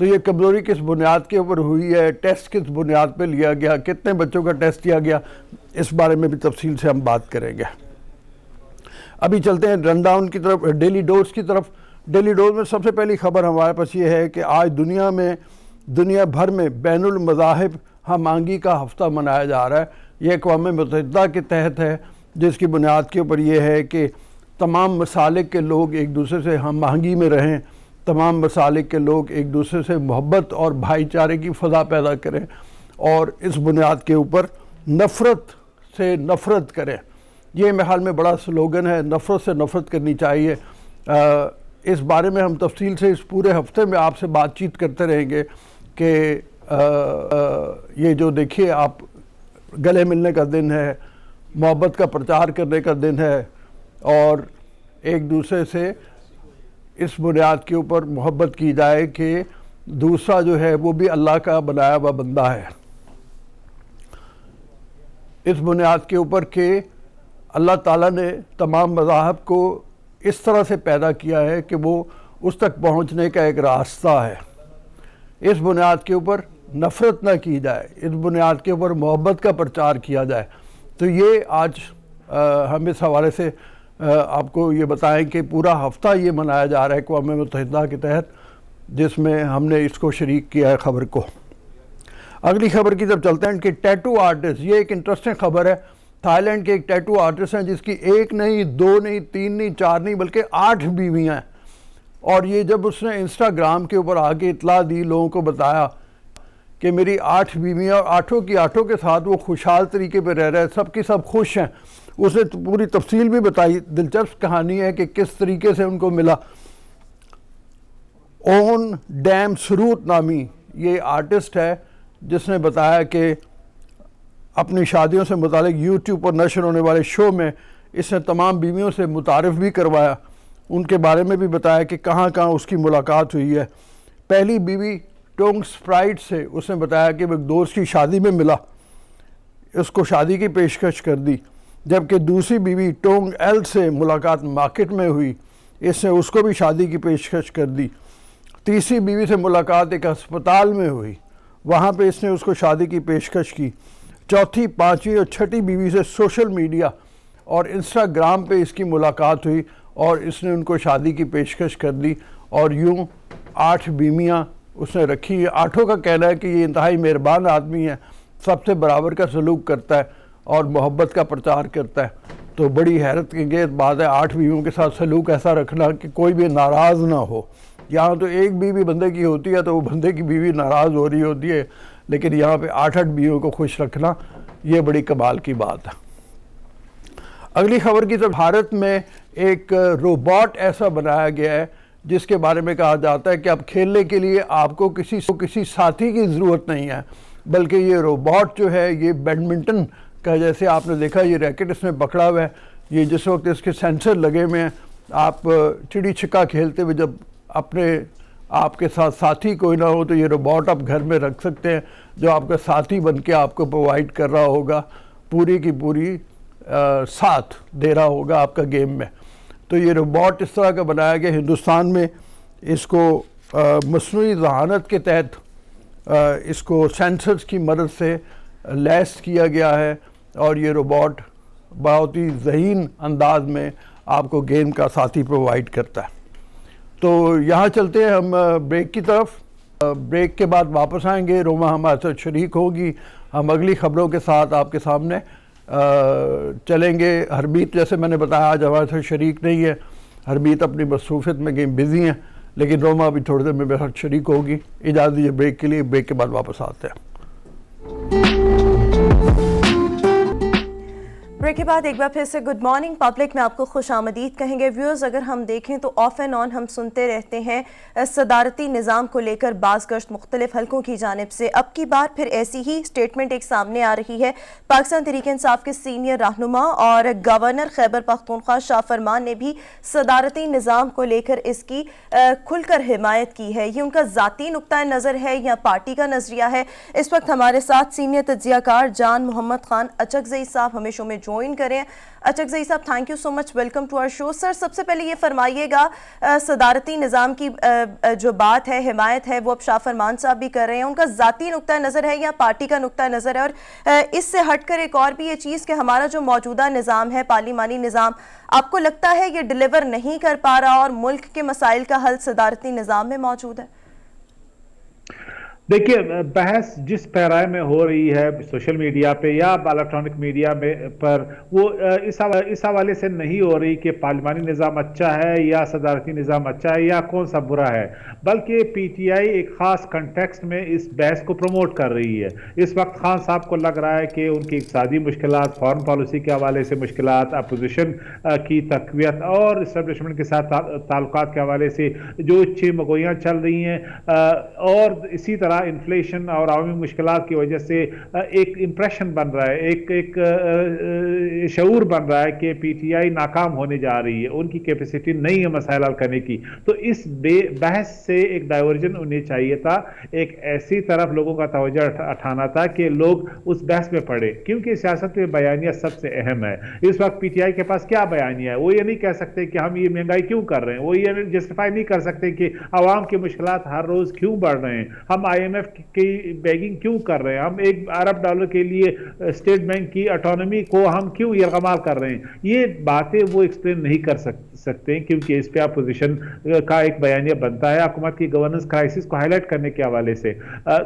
تو یہ کمزوری کس بنیاد کے اوپر ہوئی ہے، ٹیسٹ کس بنیاد پہ لیا گیا، کتنے بچوں کا ٹیسٹ لیا گیا، اس بارے میں بھی تفصیل سے ہم بات کریں گے۔ ابھی چلتے ہیں رن ڈاؤن کی طرف، ڈیلی ڈوز کی طرف۔ ڈیلی ڈوز میں سب سے پہلی خبر ہمارے پاس یہ ہے کہ آج دنیا بھر میں بین المذاہب ہم آہنگی کا ہفتہ منایا جا رہا ہے۔ یہ اقوام متحدہ کے تحت ہے، جس کی بنیاد کے اوپر یہ ہے کہ تمام مسالک کے لوگ ایک دوسرے سے ہم آہنگی میں رہیں، تمام مسالک کے لوگ ایک دوسرے سے محبت اور بھائی چارے کی فضا پیدا کریں، اور اس بنیاد کے اوپر نفرت سے نفرت کریں۔ یہ میرے خیال میں بڑا سلوگن ہے، نفرت سے نفرت کرنی چاہیے۔ اس بارے میں ہم تفصیل سے اس پورے ہفتے میں آپ سے بات چیت کرتے رہیں گے کہ یہ جو دیکھیے آپ گلے ملنے کا دن ہے، محبت کا پرچار کرنے کا دن ہے، اور ایک دوسرے سے اس بنیاد کے اوپر محبت کی جائے کہ دوسرا جو ہے وہ بھی اللہ کا بنایا ہوا بندہ ہے۔ اس بنیاد کے اوپر کہ اللہ تعالیٰ نے تمام مذاہب کو اس طرح سے پیدا کیا ہے کہ وہ اس تک پہنچنے کا ایک راستہ ہے۔ اس بنیاد کے اوپر نفرت نہ کی جائے، اس بنیاد کے اوپر محبت کا پرچار کیا جائے۔ تو یہ آج ہم اس حوالے سے آپ کو یہ بتائیں کہ پورا ہفتہ یہ منایا جا رہا ہے اقوام متحدہ کے تحت، جس میں ہم نے اس کو شریک کیا ہے خبر کو۔ اگلی خبر کی طرف چلتے ہیں کہ ٹیٹو آرٹسٹ، یہ ایک انٹرسٹنگ خبر ہے۔ تھائی لینڈ کے ایک ٹیٹو آرٹسٹ ہیں جس کی 1 نہیں 2 نہیں 3 نہیں 4 نہیں بلکہ 8 بیویاں ہیں، اور یہ جب اس نے انسٹاگرام کے اوپر آگے اطلاع دی، لوگوں کو بتایا کہ میری 8 بیویاں اور 8 کی 8 کے ساتھ وہ خوشحال طریقے پہ رہ رہے ہیں، سب کی سب خوش ہیں۔ اس نے پوری تفصیل بھی بتائی، دلچسپ کہانی ہے کہ کس طریقے سے ان کو ملا۔ اون ڈیم سروت نامی یہ آرٹسٹ ہے جس نے بتایا کہ اپنی شادیوں سے متعلق یوٹیوب پر نشر ہونے والے شو میں اس نے تمام بیویوں سے متعارف بھی کروایا، ان کے بارے میں بھی بتایا کہ کہاں کہاں اس کی ملاقات ہوئی ہے۔ پہلی بیوی ٹونگ سپرائٹ سے اس نے بتایا کہ وہ ایک دوست کی شادی میں ملا، اس کو شادی کی پیشکش کر دی، جبکہ دوسری بیوی ٹونگ ایل سے ملاقات مارکیٹ میں ہوئی، اس نے اس کو بھی شادی کی پیشکش کر دی۔ تیسری بیوی سے ملاقات ایک ہسپتال میں ہوئی، وہاں پہ اس نے اس کو شادی کی پیشکش کی۔ چوتھی، پانچویں اور چھٹی بیوی سے سوشل میڈیا اور انسٹاگرام پہ اس کی ملاقات ہوئی اور اس نے ان کو شادی کی پیشکش کر دی، اور یوں 8 بیویاں اس نے رکھی۔ 8 کا کہنا ہے کہ یہ انتہائی مہربان آدمی ہے، سب سے برابر کا سلوک کرتا ہے اور محبت کا پرچار کرتا ہے۔ تو بڑی حیرت انگیز بات ہے 8 بیویوں کے ساتھ سلوک ایسا رکھنا کہ کوئی بھی ناراض نہ ہو۔ یہاں تو ایک بیوی بندے کی ہوتی ہے تو وہ بندے کی بیوی ناراض ہو رہی ہوتی ہے، لیکن یہاں پہ 8 بیویوں کو خوش رکھنا یہ بڑی کمال کی بات ہے۔ اگلی خبر کی طرف، بھارت میں ایک روبوٹ ایسا بنایا گیا ہے جس کے بارے میں کہا جاتا ہے کہ اب کھیلنے کے لیے آپ کو کسی ساتھی کی ضرورت نہیں ہے، بلکہ یہ روبوٹ جو ہے یہ بیڈمنٹن کا، جیسے آپ نے دیکھا یہ ریکٹ اس میں پکڑا ہوا ہے، یہ جس وقت اس کے سینسر لگے ہوئے ہیں، آپ چڑی چھکا کھیلتے ہوئے جب آپ کے ساتھ ساتھی کوئی نہ ہو تو یہ روبوٹ آپ گھر میں رکھ سکتے ہیں، جو آپ کا ساتھی بن کے آپ کو پرووائڈ کر رہا ہوگا، پوری کی پوری ساتھ دے رہا ہوگا آپ کا گیم میں۔ تو یہ روبوٹ اس طرح کا بنایا گیا، ہندوستان میں اس کو مصنوعی ذہانت کے تحت اس کو سینسرز کی مدد سے لیس کیا گیا ہے، اور یہ روبوٹ بہت ہی ذہین انداز میں آپ کو گیم کا ساتھی پرووائڈ کرتا ہے۔ تو یہاں چلتے ہیں ہم بریک کی طرف۔ بریک کے بعد واپس آئیں گے، روما ہمارے ساتھ شریک ہوگی، ہم اگلی خبروں کے ساتھ آپ کے سامنے چلیں گے۔ ہرمیت جیسے میں نے بتایا آج ہمارے ساتھ شریک نہیں ہے، ہرمیت اپنی مصروفیت میں کہیں بزی ہیں، لیکن روما ابھی تھوڑی دیر میں میرے ساتھ شریک ہوگی۔ اجازت دیجیے بریک کے لیے، بریک کے بعد واپس آتے ہیں۔ بریک کے بعد ایک بار پھر سے گڈ مارننگ پبلک میں آپ کو خوش آمدید کہیں گے۔ ویورز، اگر ہم دیکھیں تو آف اینڈ آن ہم سنتے رہتے ہیں صدارتی نظام کو لے کر بعض گشت مختلف حلقوں کی جانب سے۔ اب کی بار پھر ایسی ہی سٹیٹمنٹ ایک سامنے آ رہی ہے۔ پاکستان تحریک انصاف کے سینئر رہنما اور گورنر خیبر پختونخوا شاہ فرمان نے بھی صدارتی نظام کو لے کر اس کی کھل کر حمایت کی ہے۔ یہ ان کا ذاتی نقطہ نظر ہے یا پارٹی کا نظریہ ہے؟ اس وقت ہمارے ساتھ سینئر تجزیہ کار جان محمد خان اچکزئی صاحب ہمیں شو میں جوائن کریں. اچکزئی صاحب thank you so much, welcome to our show. Sir سب سے پہلے یہ فرمائیے گا, صدارتی نظام کی جو بات ہے, حمایت ہے, وہ اب شاہ فرمان صاحب بھی کر رہے ہیں, ان کا ذاتی نقطہ نظر ہے یا پارٹی کا نقطہ نظر ہے؟ اور اس سے ہٹ کر ایک اور بھی یہ چیز کہ ہمارا جو موجودہ نظام ہے, پارلیمانی نظام, آپ کو لگتا ہے یہ ڈیلیور نہیں کر پا رہا اور ملک کے مسائل کا حل صدارتی نظام میں موجود ہے؟ دیکھیے, بحث جس پیرائے میں ہو رہی ہے سوشل میڈیا پہ یا الیکٹرانک میڈیا پر, وہ اس حوالے سے نہیں ہو رہی کہ پارلیمانی نظام اچھا ہے یا صدارتی نظام اچھا ہے یا کون سا برا ہے, بلکہ پی ٹی آئی ایک خاص کنٹیکسٹ میں اس بحث کو پروموٹ کر رہی ہے. اس وقت خان صاحب کو لگ رہا ہے کہ ان کی اقتصادی مشکلات, فارن پالیسی کے حوالے سے مشکلات, اپوزیشن کی تقویت اور اسٹیبلشمنٹ کے ساتھ تعلقات کے حوالے سے جو چمگویاں چل رہی ہیں, اور اسی طرح انفلیشن اور عوامی مشکلات کی وجہ سے ایک امپریشن بن رہا ہے, ایک شعور بن رہا ہے کہ پی ٹی آئی ناکام ہونے جا رہی ہے, ان کی کیپیسٹی نہیں ہے مسائل حل کرنے کی. تو اس بحث سے ایک ڈائیورژن انہیں چاہیے تھا, ایک ایسی طرف لوگوں کا توجہ اٹھانا تھا کہ لوگ اس بحث میں پڑے, کیونکہ سیاست میں بیانیہ سب سے اہم ہے. اس وقت پی ٹی آئی کے پاس کیا بیانیہ ہے؟ وہ یہ نہیں کہہ سکتے کہ ہم یہ مہنگائی کیوں کر رہے ہیں, وہ یہ جسٹیفائی نہیں کر سکتے کہ عوام کے مشکلات ہر روز کیوں بڑھ رہے ہیں, ہم آئی ایم ایف کی بیگنگ کیوں کر رہے ہیں, ہم $1 ارب کے لیے اسٹیٹ بینک کی اٹانومی کو ہم کیوں یرغمال کر رہے ہیں. یہ باتیں وہ ایکسپلین نہیں کر سکتے کیونکہ اس پہ اپوزیشن کا ایک بیانیہ بنتا ہے حکومت کی گورننس کرائسس کو ہائی لائٹ کرنے کے حوالے سے.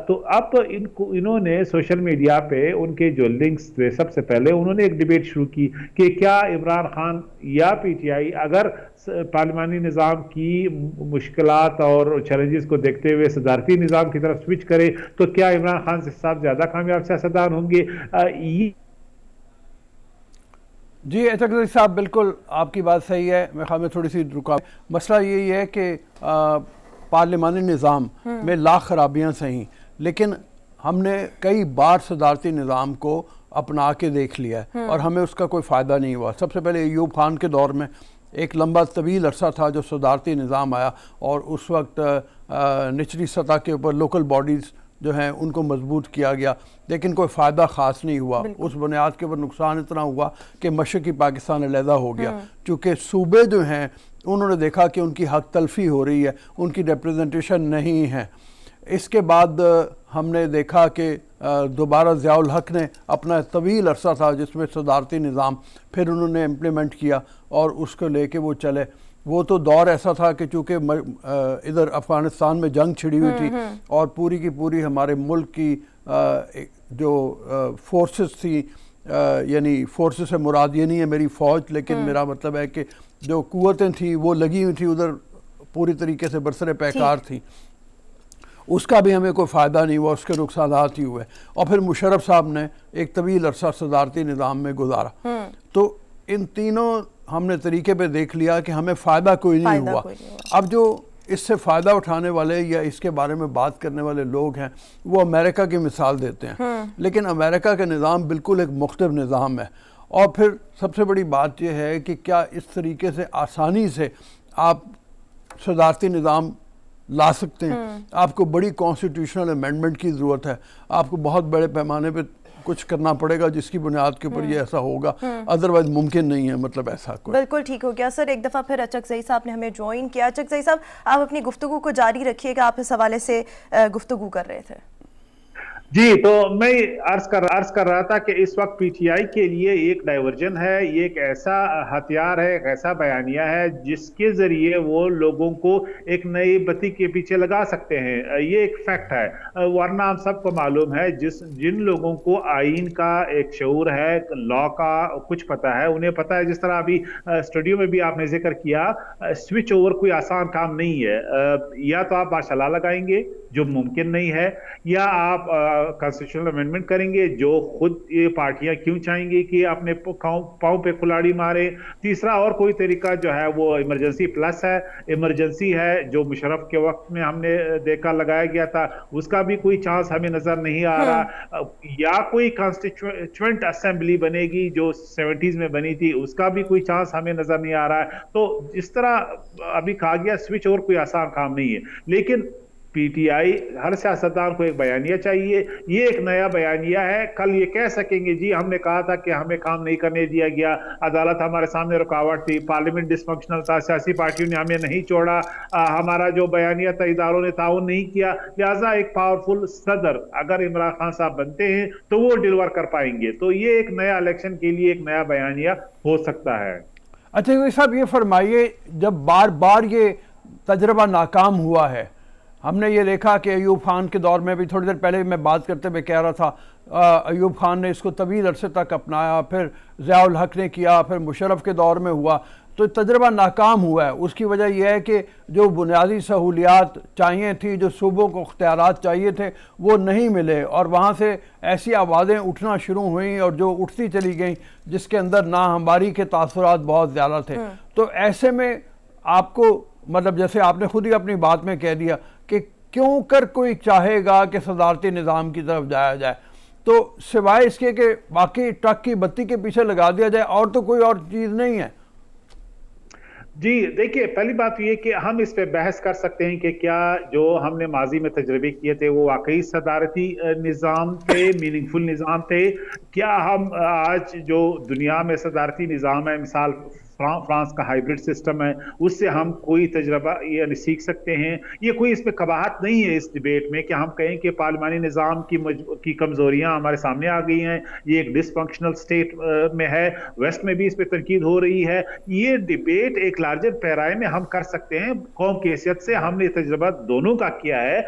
تو اب انہوں نے سوشل میڈیا پہ ان کے جو لنکس تھے, سب سے پہلے انہوں نے ایک ڈیبیٹ شروع کی کہ کیا عمران خان یا پی ٹی آئی اگر پارلیمانی نظام کی مشکلات اور چیلنجز کو دیکھتے ہوئے صدارتی نظام کی طرف سوئچ کرے تو کیا عمران خان سے صاحب زیادہ کامیاب سیاستدان ہوں گے. جی اچکزئی صاحب, بالکل آپ کی بات صحیح ہے. میں خواہ میں تھوڑی سی رکا, مسئلہ یہی ہے کہ پارلیمانی نظام میں لاکھ خرابیاں صحیح, لیکن ہم نے کئی بار صدارتی نظام کو اپنا کے دیکھ لیا ہے اور ہمیں اس کا کوئی فائدہ نہیں ہوا. سب سے پہلے ایوب خان کے دور میں ایک لمبا طویل عرصہ تھا جو صدارتی نظام آیا, اور اس وقت نچلی سطح کے اوپر لوکل باڈیز جو ہیں ان کو مضبوط کیا گیا, لیکن کوئی فائدہ خاص نہیں ہوا. اس بنیاد کے اوپر نقصان اتنا ہوا کہ مشرقی پاکستان علیحدہ ہو گیا, چونکہ صوبے جو ہیں انہوں نے دیکھا کہ ان کی حق تلفی ہو رہی ہے, ان کی ریپریزنٹیشن نہیں ہے. اس کے بعد ہم نے دیکھا کہ دوبارہ ضیاء الحق نے اپنا طویل عرصہ تھا جس میں صدارتی نظام پھر انہوں نے امپلیمنٹ کیا اور اس کو لے کے وہ چلے. وہ تو دور ایسا تھا کہ چونکہ ادھر افغانستان میں جنگ چھڑی ہوئی تھی اور پوری کی پوری ہمارے ملک کی جو فورسز تھی, یعنی فورسز سے مراد یہ نہیں ہے میری فوج, لیکن میرا مطلب ہے کہ جو قوتیں تھیں وہ لگی ہوئی تھیں ادھر پوری طریقے سے برسر پیکار تھیں, اس کا بھی ہمیں کوئی فائدہ نہیں ہوا, اس کے نقصانات ہی ہوئے. اور پھر مشرف صاحب نے ایک طویل عرصہ صدارتی نظام میں گزارا. تو ان تینوں ہم نے طریقے پہ دیکھ لیا کہ ہمیں فائدہ کوئی نہیں ہوا. اب جو اس سے فائدہ اٹھانے والے یا اس کے بارے میں بات کرنے والے لوگ ہیں وہ امریکہ کی مثال دیتے ہیں, لیکن امریکہ کا نظام بالکل ایک مختلف نظام ہے. اور پھر سب سے بڑی بات یہ ہے کہ کیا اس طریقے سے آسانی سے آپ صدارتی نظام لا سکتے ہیں؟ آپ کو بڑی کانسٹیٹیوشنل امینڈمنٹ کی ضرورت ہے, آپ کو بہت بڑے پیمانے پہ کچھ کرنا پڑے گا جس کی بنیاد کے اوپر یہ ایسا ہوگا, ادروائز ممکن نہیں ہے, مطلب ایسا کوئی. بالکل ٹھیک ہو گیا سر. ایک دفعہ پھر اچکزئی صاحب نے ہمیں جوائن کیا. اچکزئی صاحب آپ اپنی گفتگو کو جاری رکھیے گا, آپ اس حوالے سے گفتگو کر رہے تھے. جی, تو میں عرض کر رہا تھا کہ اس وقت پی ٹی آئی کے لیے ایک ڈائیورژن ہے, یہ ایک ایسا ہتھیار ہے, ایک ایسا بیانیہ ہے جس کے ذریعے وہ لوگوں کو ایک نئی بتی کے پیچھے لگا سکتے ہیں. یہ ایک فیکٹ ہے, ورنہ ہم سب کو معلوم ہے جن لوگوں کو آئین کا ایک شعور ہے, لا کا کچھ پتہ ہے, انہیں پتہ ہے, جس طرح ابھی اسٹوڈیو میں بھی آپ نے ذکر کیا, سوئچ اوور کوئی آسان کام نہیں ہے. یا تو آپ ماشاء اللہ لگائیں گے جو ممکن نہیں ہے, یا آپ کانسٹیٹیوشنل امینڈمنٹ کریں گے جو خود یہ پارٹیاں کیوں چاہیں گی کہ اپنے پاؤں پہ کلاڑی مارے. تیسرا اور کوئی طریقہ جو ہے وہ ایمرجنسی پلس ہے, ایمرجنسی ہے جو مشرف کے وقت میں ہم نے دیکھا لگایا گیا تھا, اس کا بھی کوئی چانس ہمیں نظر نہیں آ رہا. یا کوئی کانسٹیٹیوئنٹ اسمبلی بنے گی جو 70s میں بنی تھی, اس کا بھی کوئی چانس ہمیں نظر نہیں آ رہا ہے. تو اس طرح ابھی کہا گیا سوئچ اور کوئی آسان کام نہیں ہے, لیکن پی ٹی آئی ہر سیاستدان کو ایک بیانیہ چاہیے. یہ ایک نیا بیانیہ ہے. کل یہ کہہ سکیں گے جی ہم نے کہا تھا کہ ہمیں کام نہیں کرنے دیا گیا, عدالت ہمارے سامنے رکاوٹ تھی, پارلیمنٹ ڈس فنکشنل تھا, سیاسی پارٹیوں نے ہمیں نہیں چھوڑا, ہمارا جو بیانیہ تھا اداروں نے تعاون نہیں کیا. لہٰذا ایک پاورفل صدر اگر عمران خان صاحب بنتے ہیں تو وہ ڈیلیور کر پائیں گے. تو یہ ایک نیا الیکشن کے لیے ایک نیا بیانیہ ہو سکتا ہے. اچھا صاحب یہ فرمائیے, جب بار بار یہ تجربہ ناکام ہوا ہے, ہم نے یہ دیکھا کہ ایوب خان کے دور میں بھی, تھوڑی دیر پہلے میں بات کرتے ہوئے کہہ رہا تھا, ایوب خان نے اس کو طویل عرصے تک اپنایا, پھر ضیاء الحق نے کیا, پھر مشرف کے دور میں ہوا, تو تجربہ ناکام ہوا ہے. اس کی وجہ یہ ہے کہ جو بنیادی سہولیات چاہیے تھی, جو صوبوں کو اختیارات چاہیے تھے, وہ نہیں ملے, اور وہاں سے ایسی آوازیں اٹھنا شروع ہوئیں اور جو اٹھتی چلی گئیں جس کے اندر ناہمواری کے تاثرات بہت زیادہ تھے. تو ایسے میں آپ کو مطلب جیسے آپ نے خود ہی اپنی بات میں کہہ دیا کہ کیوں کر کوئی چاہے گا کہ صدارتی نظام کی طرف جایا جائے, تو سوائے اس کے کہ باقی ٹرک کی بتی کے پیچھے لگا دیا جائے, اور تو کوئی اور چیز نہیں ہے. جی دیکھیے, پہلی بات یہ کہ ہم اس پہ بحث کر سکتے ہیں کہ کیا جو ہم نے ماضی میں تجربے کیے تھے وہ واقعی صدارتی نظام تھے, میننگ فل نظام تھے. کیا ہم آج جو دنیا میں صدارتی نظام ہے, مثال فرانس کا ہائیبرڈ سسٹم ہے, اس سے ہم کوئی تجربہ یعنی سیکھ سکتے ہیں؟ یہ کوئی اس پہ قباحت نہیں ہے اس ڈیبیٹ میں کہ ہم کہیں کہ پارلیمانی نظام کی کمزوریاں ہمارے سامنے آ گئی ہیں, یہ ایک ڈس فنکشنل سٹیٹ میں ہے. ویسٹ میں بھی اس پہ تنقید ہو رہی ہے. یہ ڈیبیٹ ایک لارجر پیرائے میں ہم کر سکتے ہیں. قوم کی حیثیت سے ہم نے تجربہ دونوں کا کیا ہے,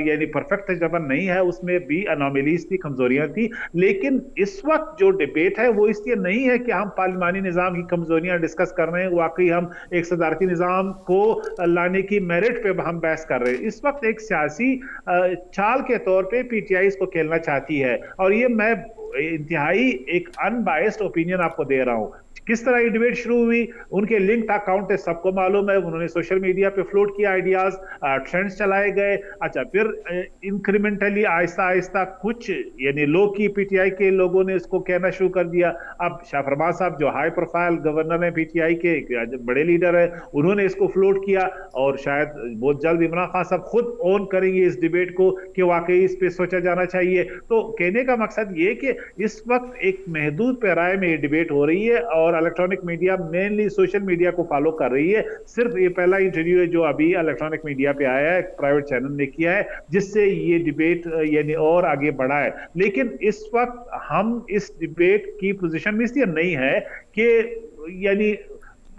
یعنی پرفیکٹ تجربہ نہیں ہے, اس میں بھی انومیلیز تھی, کمزوریاں تھی. لیکن اس وقت جو ڈیبیٹ ہے وہ اس لیے نہیں ہے کہ ہم پارلیمانی نظام کی کمزوریاں ڈسکس کر رہے ہیں, واقعی ہم ایک صدارتی نظام کو لانے کی میرٹ پہ ہم بحث کر رہے ہیں. اس وقت ایک سیاسی چال کے طور پہ پی ٹی آئی اس کو کھیلنا چاہتی ہے, اور یہ میں انتہائی ایک ان بائسڈ اوپینین آپ کو دے رہا ہوں. کس طرح یہ ڈیبیٹ شروع ہوئی, ان کے لنکڈ اکاؤنٹ ہے, سب کو معلوم ہے, انہوں نے سوشل میڈیا پہ فلوٹ کیا آئیڈیاز, ٹرینڈز چلائے گئے. اچھا, پھر انکریمنٹلی آہستہ آہستہ کچھ یعنی لو کی پی ٹی آئی کے لوگوں نے اس کو کہنا شروع کر دیا. اب شاہ فرمان صاحب جو ہائی پروفائل گورنر ہیں پی ٹی آئی کے, بڑے لیڈر ہیں, انہوں نے اس کو فلوٹ کیا, اور شاید بہت جلد عمران خان صاحب خود اون کریں گے اس ڈیبیٹ کو کہ واقعی اس پہ سوچا جانا چاہیے. تو کہنے کا مقصد یہ کہ اس وقت ایک محدود پیرائے میں یہ ڈیبیٹ ہو رہی ہے, اور electronic media mainly social media کو فالو کر رہی ہے. صرف یہ پہلا انٹرویو ہے جو ابھی الیکٹرانک میڈیا پہ آیا ہے, پرائیویٹ چینل نے کیا ہے, جس سے یہ ڈیبیٹ یعنی اور آگے بڑھا ہے. لیکن اس وقت ہم اس ڈیبیٹ کی پوزیشن میں اس لیے نہیں ہے کہ یعنی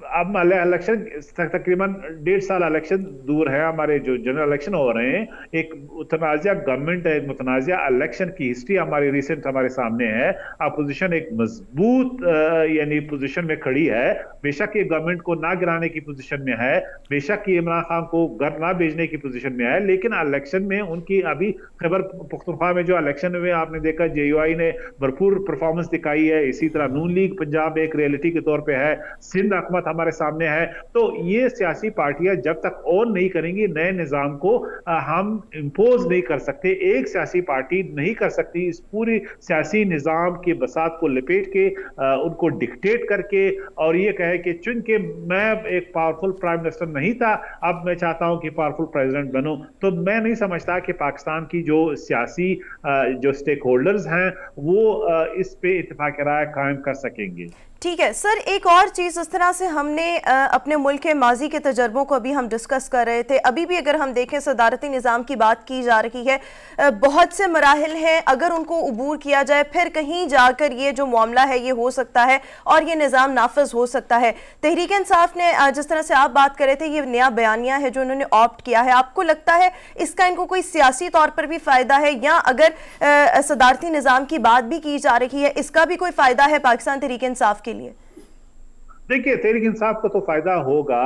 اب الیکشن تقریباً 1.5 سال الیکشن دور ہے, ہمارے جو جنرل الیکشن ہو رہے ہیں, ایک متنازع گورنمنٹ ہے, متنازع الیکشن کی ہسٹری ہماری ریسنٹ ہمارے سامنے ہے. اپوزیشن ایک مضبوط یعنی پوزیشن میں کھڑی ہے. بے شک یہ گورنمنٹ کو نہ گرانے کی پوزیشن میں ہے, بے شک یہ عمران خان کو گھر نہ بھیجنے کی پوزیشن میں ہے, لیکن الیکشن میں ان کی ابھی خیبر پختونخوا میں جو الیکشن ہوئے آپ نے دیکھا جے یو آئی نے بھرپور پرفارمنس دکھائی ہے. اسی طرح نون لیگ پنجاب ایک ریئلٹی کے طور پہ ہے, سندھ حکومت ہمارے سامنے ہے. تو یہ سیاسی پارٹیاں جب تک اون نہیں کریں گی نئے نظام کو, ہم امپوز نہیں کر سکتے. ایک سیاسی پارٹی نہیں کر سکتی اس پوری سیاسی نظام کی بساط کو لپیٹ کے, ان کو ڈکٹیٹ کر کے, اور یہ کہے کہ چونکہ میں ایک پاورفل پرائم منسٹر نہیں تھا اب میں چاہتا ہوں کہ پاورفل پریزیڈنٹ بنوں. تو میں نہیں سمجھتا کہ پاکستان کی جو سیاسی جو سٹیک ہولڈرز ہیں وہ اس پہ اتفاق رائے قائم کر سکیں گے. ٹھیک ہے سر, ایک اور چیز اس طرح سے ہم نے اپنے ملک کے ماضی کے تجربوں کو ابھی ہم ڈسکس کر رہے تھے. ابھی بھی اگر ہم دیکھیں صدارتی نظام کی بات کی جا رہی ہے, بہت سے مراحل ہیں, اگر ان کو عبور کیا جائے پھر کہیں جا کر یہ جو معاملہ ہے یہ ہو سکتا ہے اور یہ نظام نافذ ہو سکتا ہے. تحریک انصاف نے جس طرح سے آپ بات کر رہے تھے, یہ نیا بیانیہ ہے جو انہوں نے آپٹ کیا ہے, آپ کو لگتا ہے اس کا ان کو کوئی سیاسی طور پر بھی فائدہ ہے, یا اگر صدارتی نظام کی بات بھی کی جا رہی ہے اس کا بھی کوئی فائدہ ہے پاکستان تحریک انصاف کے لیے؟ دیکھیے, تحریک انصاف کو تو فائدہ ہوگا.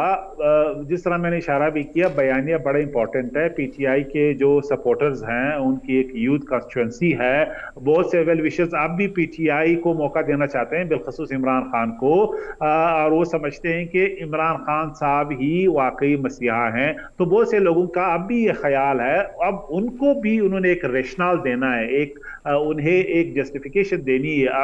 جس طرح میں نے اشارہ بھی کیا, بیانیہ بڑا امپورٹنٹ ہے. پی ٹی آئی کے جو سپورٹرز ہیں ان کی ایک یوتھ کانسٹیچوئنسی ہے, بہت سے ویل وشرز اب بھی پی ٹی آئی کو موقع دینا چاہتے ہیں, بالخصوص عمران خان کو, اور وہ سمجھتے ہیں کہ عمران خان صاحب ہی واقعی مسیحا ہیں. تو بہت سے لوگوں کا اب بھی یہ خیال ہے, اب ان کو بھی انہوں نے ایک ریشنال دینا ہے, انہیں ایک جسٹیفیکیشن دینی ہے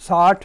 60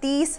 30,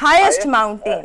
highest mountain?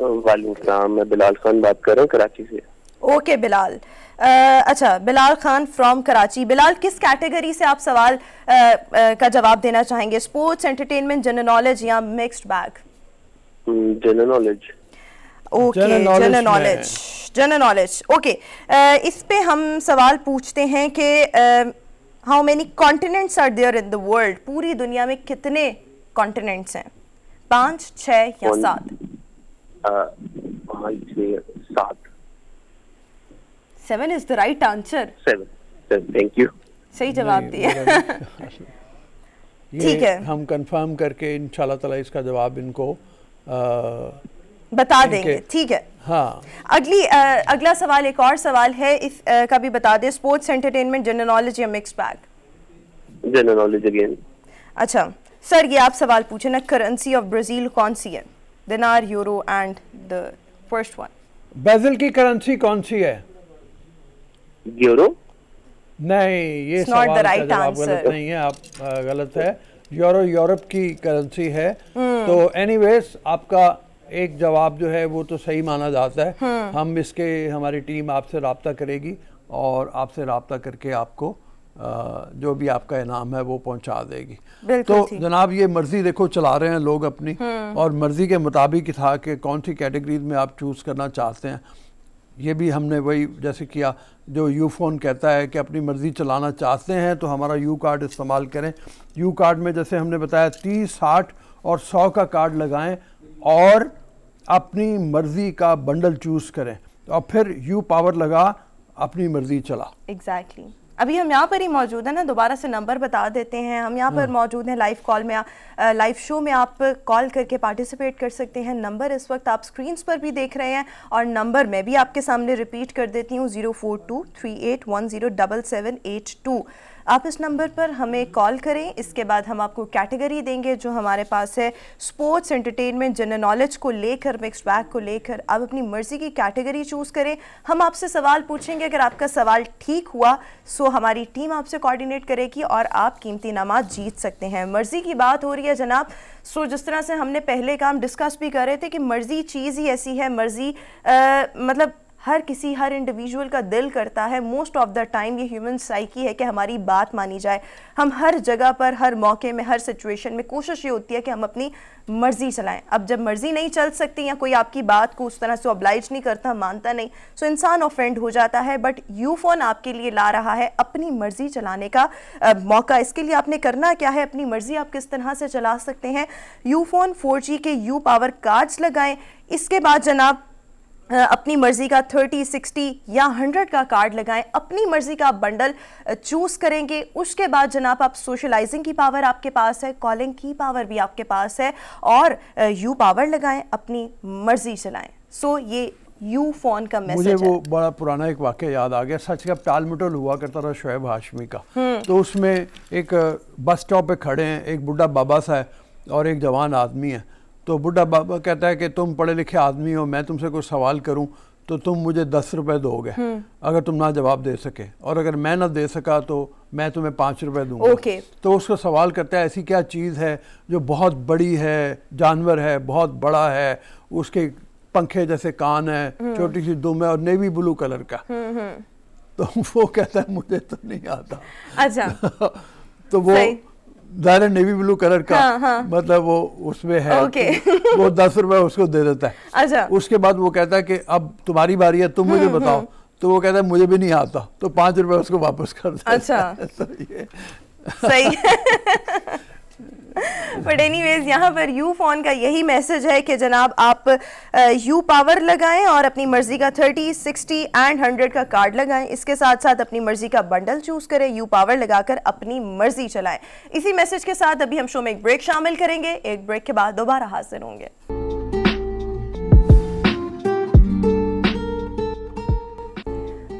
وعلیکم السلام, میں بلال خان بات کر رہا ہوں کراچی سے. اوکے بلال, اچھا بلال خان فرام کراچی. بلال, کس کیٹیگری سے آپ سوال کا جواب دینا چاہیں گے؟ اسپورٹس, انٹرٹینمنٹ, جنرل نالج یا mixed bag? General knowledge. Okay, general knowledge. Okay, اس پہ ہم سوال پوچھتے ہیں کہ how many continents are there in the world? پوری دنیا میں کتنے کانٹیننٹس ہیں؟ 5, 6 یا 7؟ 7. 7 is the right answer. 7. Thank you. صحیح جواب دیا. ٹھیک ہے, ہم کنفرم کر کے انشاءاللہ تعالی اس کا جواب ان کو بتا دیں گے. ٹھیک ہے, ہاں. اگلا سوال, ایک اور سوال ہے, اس کا بھی بتا دیں. اسپورٹس, انٹرٹینمنٹ, جنرل نالج یا mix bag? General knowledge again. اچھا سر, یہ آپ سوال پوچھیں نا, کرنسی آف برازیل کون سی ہے؟ دینار, euro and the first one. Brazil کی کرنسی کون سی ہے؟ یورو. نہیں, یہ سوال کا جواب غلط نہیں ہے, آپ غلط ہے. یورو یورپ کی کرنسی ہے. تو اینی ویز آپ کا ایک جواب جو ہے وہ تو صحیح مانا جاتا ہے. ہم اس کے, ہماری ٹیم آپ سے رابطہ کرے گی اور آپ سے رابطہ کر کے آپ کو جو بھی آپ کا انعام ہے وہ پہنچا دے گی. تو جناب یہ مرضی دیکھو چلا رہے ہیں لوگ اپنی, اور مرضی کے مطابق تھا کہ کون سی کیٹیگریز میں آپ چوز کرنا چاہتے ہیں. یہ بھی ہم نے وہی جیسے کیا جو یو فون کہتا ہے کہ اپنی مرضی چلانا چاہتے ہیں تو ہمارا یو کارڈ استعمال کریں. یو کارڈ میں جیسے ہم نے بتایا 30, 60 اور 100 کا کارڈ لگائیں اور اپنی مرضی کا بنڈل چوز کریں اور پھر یو پاور لگا اپنی مرضی چلا. ایگزیکٹلی. ابھی ہم یہاں پر ہی موجود ہیں نا, دوبارہ سے نمبر بتا دیتے ہیں. ہم یہاں پر موجود ہیں لائیو کال میں, لائیو شو میں آپ کال کر کے پارٹیسپیٹ کر سکتے ہیں. نمبر اس وقت آپ سکرینز پر بھی دیکھ رہے ہیں, اور نمبر میں بھی آپ کے سامنے ریپیٹ کر دیتی ہوں, 04238107782. آپ اس نمبر پر ہمیں کال کریں. اس کے بعد ہم آپ کو کیٹیگری دیں گے جو ہمارے پاس ہے, اسپورٹس, انٹرٹینمنٹ, جنرل نالج کو لے کر, مکسڈ بیگ کو لے کر. آپ اپنی مرضی کی کیٹیگری چوز کریں. ہم آپ سے سوال پوچھیں گے, اگر آپ کا سوال ٹھیک ہوا سو ہماری ٹیم آپ سے کوآرڈینیٹ کرے گی اور آپ قیمتی انعامات جیت سکتے ہیں. مرضی کی بات ہو رہی ہے جناب, سو جس طرح سے ہم نے پہلے کام ڈسکس بھی کر رہے تھے کہ مرضی چیز ہی ایسی ہے, مرضی مطلب ہر کسی, ہر انڈیویجول کا دل کرتا ہے موسٹ آف دا ٹائم, یہ ہیومن سائیکی ہے کہ ہماری بات مانی جائے. ہم ہر جگہ پر, ہر موقع میں, ہر سچویشن میں کوشش یہ ہوتی ہے کہ ہم اپنی مرضی چلائیں. اب جب مرضی نہیں چل سکتی یا کوئی آپ کی بات کو اس طرح سے oblige نہیں کرتا, مانتا نہیں, سو انسان آفینڈ ہو جاتا ہے. بٹ یو فون آپ کے لیے لا رہا ہے اپنی مرضی چلانے کا موقع. اس کے لیے آپ نے کرنا کیا ہے, اپنی مرضی آپ کس طرح سے چلا سکتے ہیں. یو فون 4G کے یو پاور کارڈز لگائیں. اس کے بعد جناب اپنی مرضی کا 30, 60 یا 100 کا کارڈ لگائیں. اپنی مرضی کا بنڈل چوز کریں گے. اس کے بعد جناب آپ سوشلائزنگ کی پاور آپ کے پاس ہے, کالنگ کی پاور بھی آپ کے پاس ہے, اور یو پاور لگائیں, اپنی مرضی چلائیں. سو یہ یو فون کا میسج ہے. مجھے وہ بڑا پرانا ایک واقعہ یاد آ گیا. سچ کا ٹال مٹول ہوا کرتا تھا شعیب ہاشمی کا. تو اس میں ایک بس اسٹاپ پہ کھڑے ہیں, ایک بڈھا بابا سا ہے اور ایک جوان آدمی ہے. تو بڈھا بابا کہتا ہے کہ تم پڑھے لکھے آدمی ہو, میں تم سے کوئی سوال کروں تو تم مجھے 10 روپے دو گے اگر تم نہ جواب دے سکے, اور اگر میں نہ دے سکا تو میں تمہیں 5 روپے دوں گا. تو اس کو سوال کرتا ہے ایسی کیا چیز ہے جو بہت بڑی ہے, جانور ہے, بہت بڑا ہے, اس کے پنکھے جیسے کان ہے, چھوٹی سی دم ہے اور نیوی بلو کلر کا. تو وہ کہتا ہے مجھے تو نہیں آتا. اچھا تو وہ ظاہر نیوی بلو کلر کا مطلب وہ اس میں ہے, وہ 10 روپے اس کو دے دیتا ہے. اس کے بعد وہ کہتا ہے کہ اب تمہاری باری ہے, تم مجھے بتاؤ. تو وہ کہتا ہے مجھے بھی نہیں آتا, تو 5 روپے اس کو واپس کر دیتا ہے. صحیح. بٹ اینی ویز یہاں پر یو فون کا یہی میسج ہے کہ جناب آپ یو پاور لگائیں اور اپنی مرضی کا 30, 60 اینڈ 100 کا کارڈ لگائیں. اس کے ساتھ ساتھ اپنی مرضی کا بنڈل چوز کریں, یو پاور لگا کر اپنی مرضی چلائیں. اسی میسج کے ساتھ ابھی ہم شو میں ایک بریک شامل کریں گے. ایک بریک کے بعد دوبارہ حاضر ہوں گے.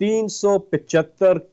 375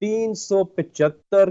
375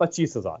25,000।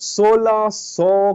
1600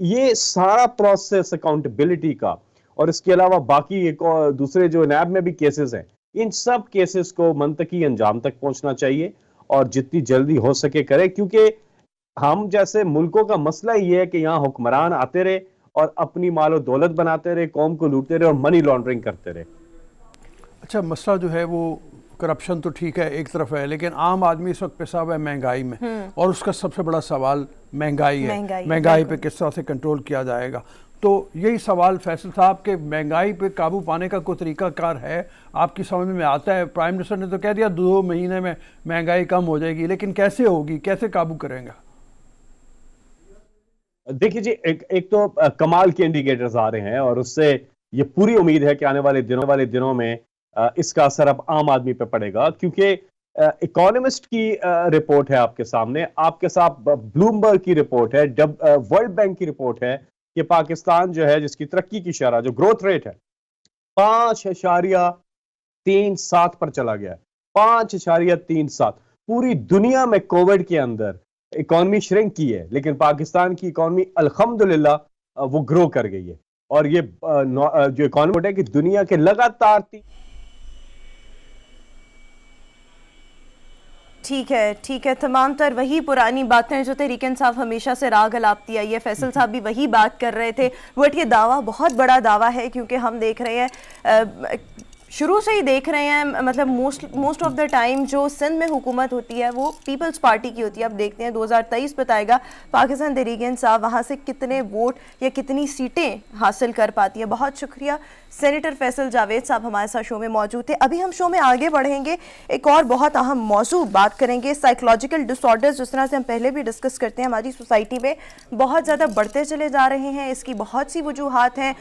یہ سارا پروسیس اکاؤنٹیبلٹی کا اور اس کے علاوہ باقی ایک اور دوسرے جو نیب میں بھی کیسز ہیں, ان سب کیسز کو منطقی انجام تک پہنچنا چاہیے اور جتنی جلدی ہو سکے کرے, کیونکہ ہم جیسے ملکوں کا مسئلہ یہ ہے کہ یہاں حکمران آتے رہے اور اپنی مال و دولت بناتے رہے, قوم کو لوٹتے رہے اور منی لانڈرنگ کرتے رہے. اچھا, مسئلہ جو ہے وہ کرپشن تو ٹھیک ہے ایک طرف ہے, لیکن عام آدمی اس وقت پھنسا ہوا ہے مہنگائی میں, اور اس کا سب سے بڑا سوال مہنگائی ہے. مہنگائی پہ کس طرح سے کنٹرول کیا جائے گا؟ تو یہی سوال فیصل صاحب کہ مہنگائی پہ قابو پانے کا کوئی طریقہ کار ہے آپ کی سمجھ میں آتا ہے؟ پرائم منسٹر نے تو کہہ دیا 2 مہینے میں مہنگائی کم ہو جائے گی, لیکن کیسے ہوگی, کیسے قابو کریں گا؟ دیکھیے جی, ایک تو کمال کے انڈیکیٹرز آ رہے ہیں اور اس سے یہ پوری امید ہے کہ آنے والے دنوں میں اس کا اثر اب عام آدمی پہ پڑے گا, کیونکہ اکانومسٹ کی رپورٹ ہے آپ کے سامنے, آپ کے ساتھ بلومبرگ کی رپورٹ ہے, ورلڈ بینک کی رپورٹ ہے کہ پاکستان جو ہے جس کی ترقی کی شرح جو گروتھ ریٹ ہے 5.37 پر چلا گیا ہے. 5.37. پوری دنیا میں کووڈ کے اندر اکانومی شرنک کی ہے, لیکن پاکستان کی اکانومی الحمدللہ وہ گرو کر گئی ہے. اور یہ جو اکانومی ہے کہ دنیا کے لگاتار ٹھیک ہے, تمام تر وہی پرانی باتیں جو تحریک انصاف ہمیشہ سے راگ الاپتی آئی ہے. فیصل صاحب بھی وہی بات کر رہے تھے, بٹ یہ دعویٰ بہت بڑا دعویٰ ہے, کیونکہ ہم دیکھ رہے ہیں شروع سے ہی دیکھ رہے ہیں, مطلب موسٹ آف دا ٹائم جو سندھ میں حکومت ہوتی ہے وہ پیپلز پارٹی کی ہوتی ہے. اب دیکھتے ہیں 2023 بتائے گا پاکستان تحریک انصاف وہاں سے کتنے ووٹ یا کتنی سیٹیں حاصل کر پاتی ہے. بہت شکریہ سینیٹر فیصل جاوید صاحب ہمارے ساتھ شو میں موجود تھے. ابھی ہم شو میں آگے بڑھیں گے, ایک اور بہت اہم موضوع بات کریں گے, سائیکولوجیکل ڈس آرڈرز. جس طرح سے ہم پہلے بھی ڈسکس کرتے ہیں, ہماری سوسائٹی میں بہت زیادہ بڑھتے چلے جا رہے ہیں. اس کی بہت سی وجوہات ہیں,